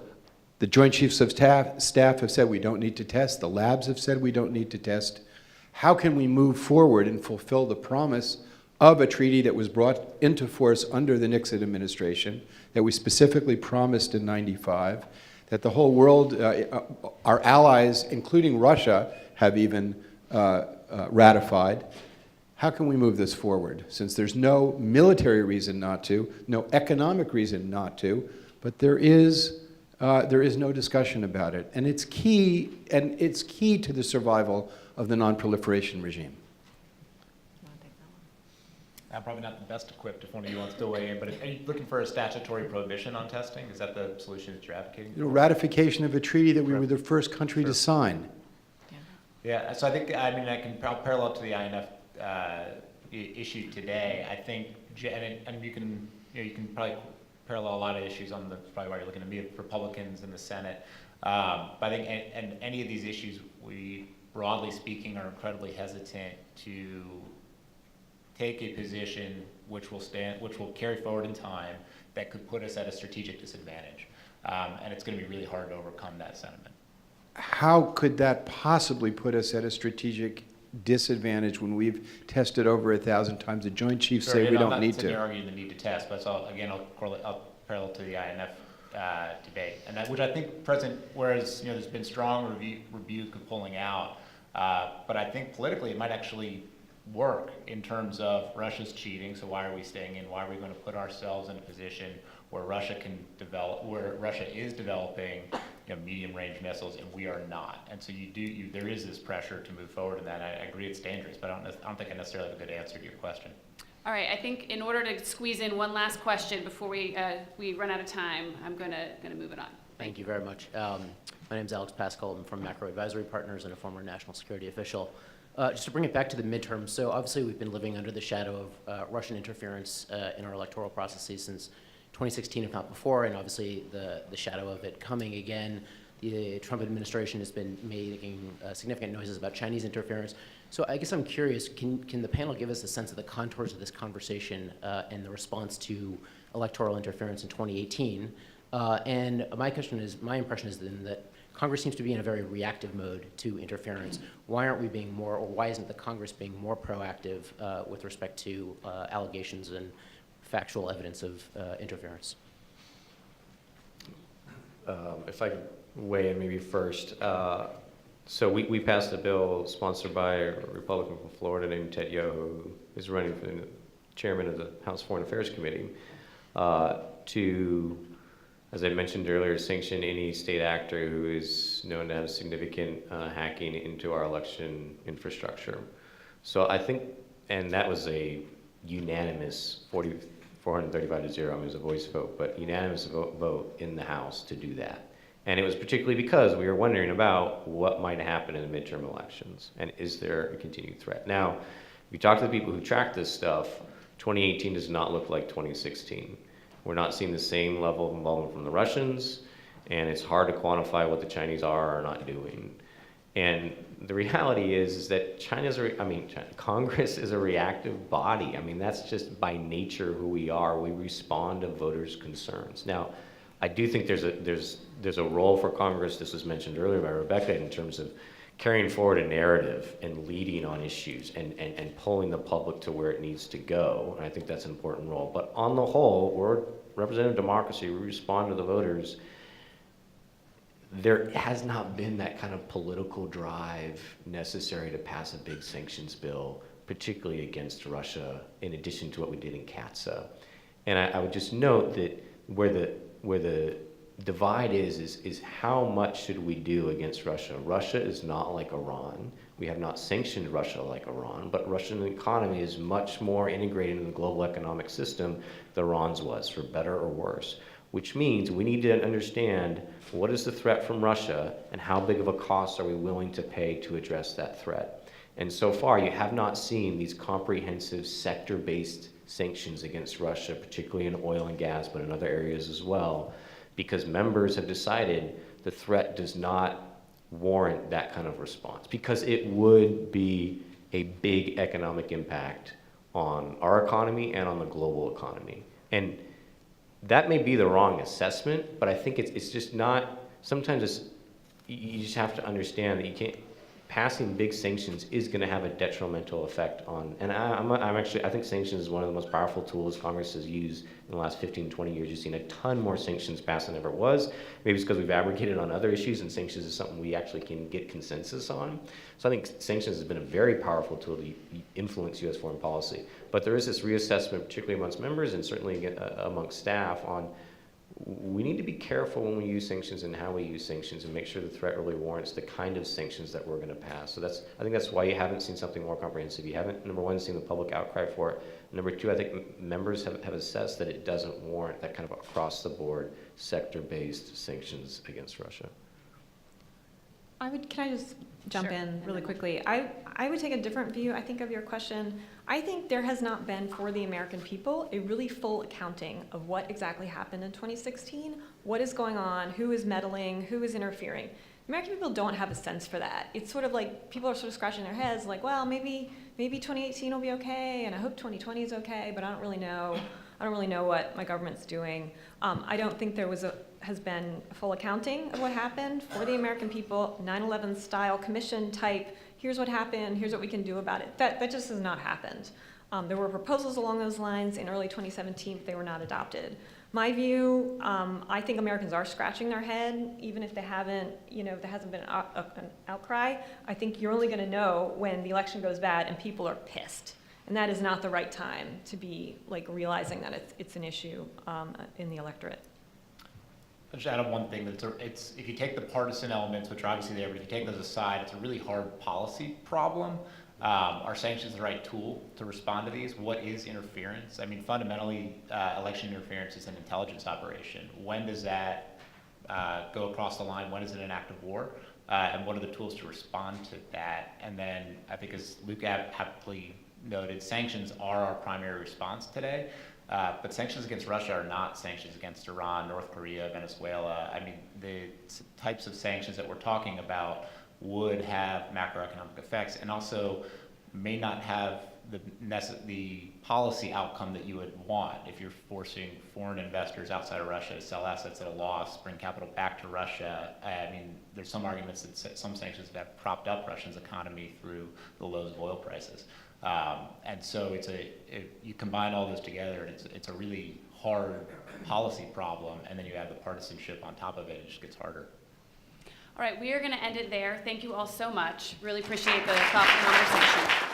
the Joint Chiefs of Staff have said we don't need to test. The labs have said we don't need to test. How can we move forward and fulfill the promise of a treaty that was brought into force under the Nixon administration, that we specifically promised in '95, that the whole world, our allies, including Russia, have even ratified? How can we move this forward? Since there's no military reason not to, no economic reason not to, but there is no discussion about it. And it's key to the survival of the non-proliferation regime. I'm probably not the best equipped if one of you wants to weigh in, but are you looking for a statutory prohibition on testing? Is that the solution that you're advocating? Ratification of a treaty that we were the first country to sign. Yeah, so I think, I mean, I'll parallel to the INF issue today. I think, and you can, you can probably parallel a lot of issues on probably why you're looking to be Republicans in the Senate. But I think, and any of these issues, we, broadly speaking, are incredibly hesitant to take a position which will carry forward in time that could put us at a strategic disadvantage. And it's going to be really hard to overcome that sentiment. How could that possibly put us at a strategic disadvantage when we've tested over 1,000 times? The Joint Chiefs say we don't need I'm not to. arguing the need to test, but I'll parallel to the INF debate, and which I think whereas there's been strong rebuke of pulling out, but I think politically it might actually work in terms of Russia's cheating. So why are we staying in? Why are we going to put ourselves in a position where Russia is developing medium-range missiles and we are not? And so there is this pressure to move forward in that. I agree it's dangerous, but I don't think I necessarily have a good answer to your question. All right, I think in order to squeeze in one last question before we run out of time, I'm gonna move it on. Thank you very much. My name is Alex Pascal. I'm from Macro Advisory Partners and a former national security official. Just to bring it back to the midterms, so obviously we've been living under the shadow of Russian interference in our electoral processes since 2016, if not before, and obviously the shadow of it coming again. The Trump administration has been making significant noises about Chinese interference. So I guess I'm curious, can the panel give us a sense of the contours of this conversation and the response to electoral interference in 2018? And my impression is then that Congress seems to be in a very reactive mode to interference. Why aren't we being more, or why isn't the Congress being more proactive with respect to allegations and factual evidence of interference? If I could weigh in maybe first. So we passed a bill sponsored by a Republican from Florida named Ted Yoho, who is running for the chairman of the House Foreign Affairs Committee, to, as I mentioned earlier, sanction any state actor who is known to have significant hacking into our election infrastructure. So I think, and that was a unanimous 435 to 0, I mean, it was a voice vote, but unanimous vote in the House to do that. And it was particularly because we were wondering about what might happen in the midterm elections, and is there a continued threat? Now, if you talk to the people who track this stuff, 2018 does not look like 2016. We're not seeing the same level of involvement from the Russians, and it's hard to quantify what the Chinese are or not doing. And the reality is that Congress is a reactive body. I mean, that's just by nature who we are. We respond to voters' concerns. Now, I do think there's a role for Congress, this was mentioned earlier by Rebecca, in terms of carrying forward a narrative and leading on issues and pulling the public to where it needs to go. And I think that's an important role. But on the whole, we're representative democracy. We respond to the voters. There has not been that kind of political drive necessary to pass a big sanctions bill, particularly against Russia, in addition to what we did in CAATSA. And I would just note that where the divide is how much should we do against Russia? Russia is not like Iran. We have not sanctioned Russia like Iran, but Russian economy is much more integrated in the global economic system than Iran's was, for better or worse, which means we need to understand what is the threat from Russia and how big of a cost are we willing to pay to address that threat. And so far, you have not seen these comprehensive sector-based sanctions against Russia, particularly in oil and gas, but in other areas as well, because members have decided the threat does not warrant that kind of response, because it would be a big economic impact on our economy and on the global economy. And that may be the wrong assessment, but I think it's just not, sometimes you just have to understand that you can't, passing big sanctions is going to have a detrimental effect on, and I think sanctions is one of the most powerful tools Congress has used in the last 15, 20 years. You've seen a ton more sanctions passed than ever was. Maybe it's because we've abrogated on other issues, and sanctions is something we actually can get consensus on. So I think sanctions has been a very powerful tool to influence U.S. foreign policy. But there is this reassessment, particularly amongst members and certainly amongst staff, on we need to be careful when we use sanctions and how we use sanctions and make sure the threat really warrants the kind of sanctions that we're going to pass. So I think that's why you haven't seen something more comprehensive. You haven't, number one, seen the public outcry for it. Number two, I think members have assessed that it doesn't warrant that kind of across-the-board, sector-based sanctions against Russia. Can I just jump Sure. in And really then- quickly? I would take a different view, I think, of your question. I think there has not been, for the American people, a really full accounting of what exactly happened in 2016, what is going on, who is meddling, who is interfering. American people don't have a sense for that. It's sort of like people are sort of scratching their heads like, well, maybe 2018 will be okay, and I hope 2020 is okay, but I don't really know. I don't really know what my government's doing. I don't think there has been a full accounting of what happened for the American people, 9/11 style commission type, here's what happened, here's what we can do about it. That just has not happened. There were proposals along those lines in early 2017, but they were not adopted. My view, I think Americans are scratching their head, even if they haven't, if there hasn't been an outcry. I think you're only going to know when the election goes bad and people are pissed. And that is not the right time to be like realizing that it's an issue in the electorate. I'll just add on one thing, it's if you take the partisan elements, which are obviously there, but if you take those aside, it's a really hard policy problem. Are sanctions the right tool to respond to these? What is interference? I mean, fundamentally, election interference is an intelligence operation. When does that go across the line? When is it an act of war? And what are the tools to respond to that? And then I think, as Luke aptly noted, sanctions are our primary response today. But sanctions against Russia are not sanctions against Iran, North Korea, Venezuela. I mean, the types of sanctions that we're talking about would have macroeconomic effects and also may not have the policy outcome that you would want if you're forcing foreign investors outside of Russia to sell assets at a loss, bring capital back to Russia. I mean, there's some arguments that some sanctions have propped up Russia's economy through the lows of oil prices. And so you combine all those together, and it's a really hard policy problem, and then you add the partisanship on top of it, it just gets harder. All right, we are going to end it there. Thank you all so much. Really appreciate the thoughtful conversation.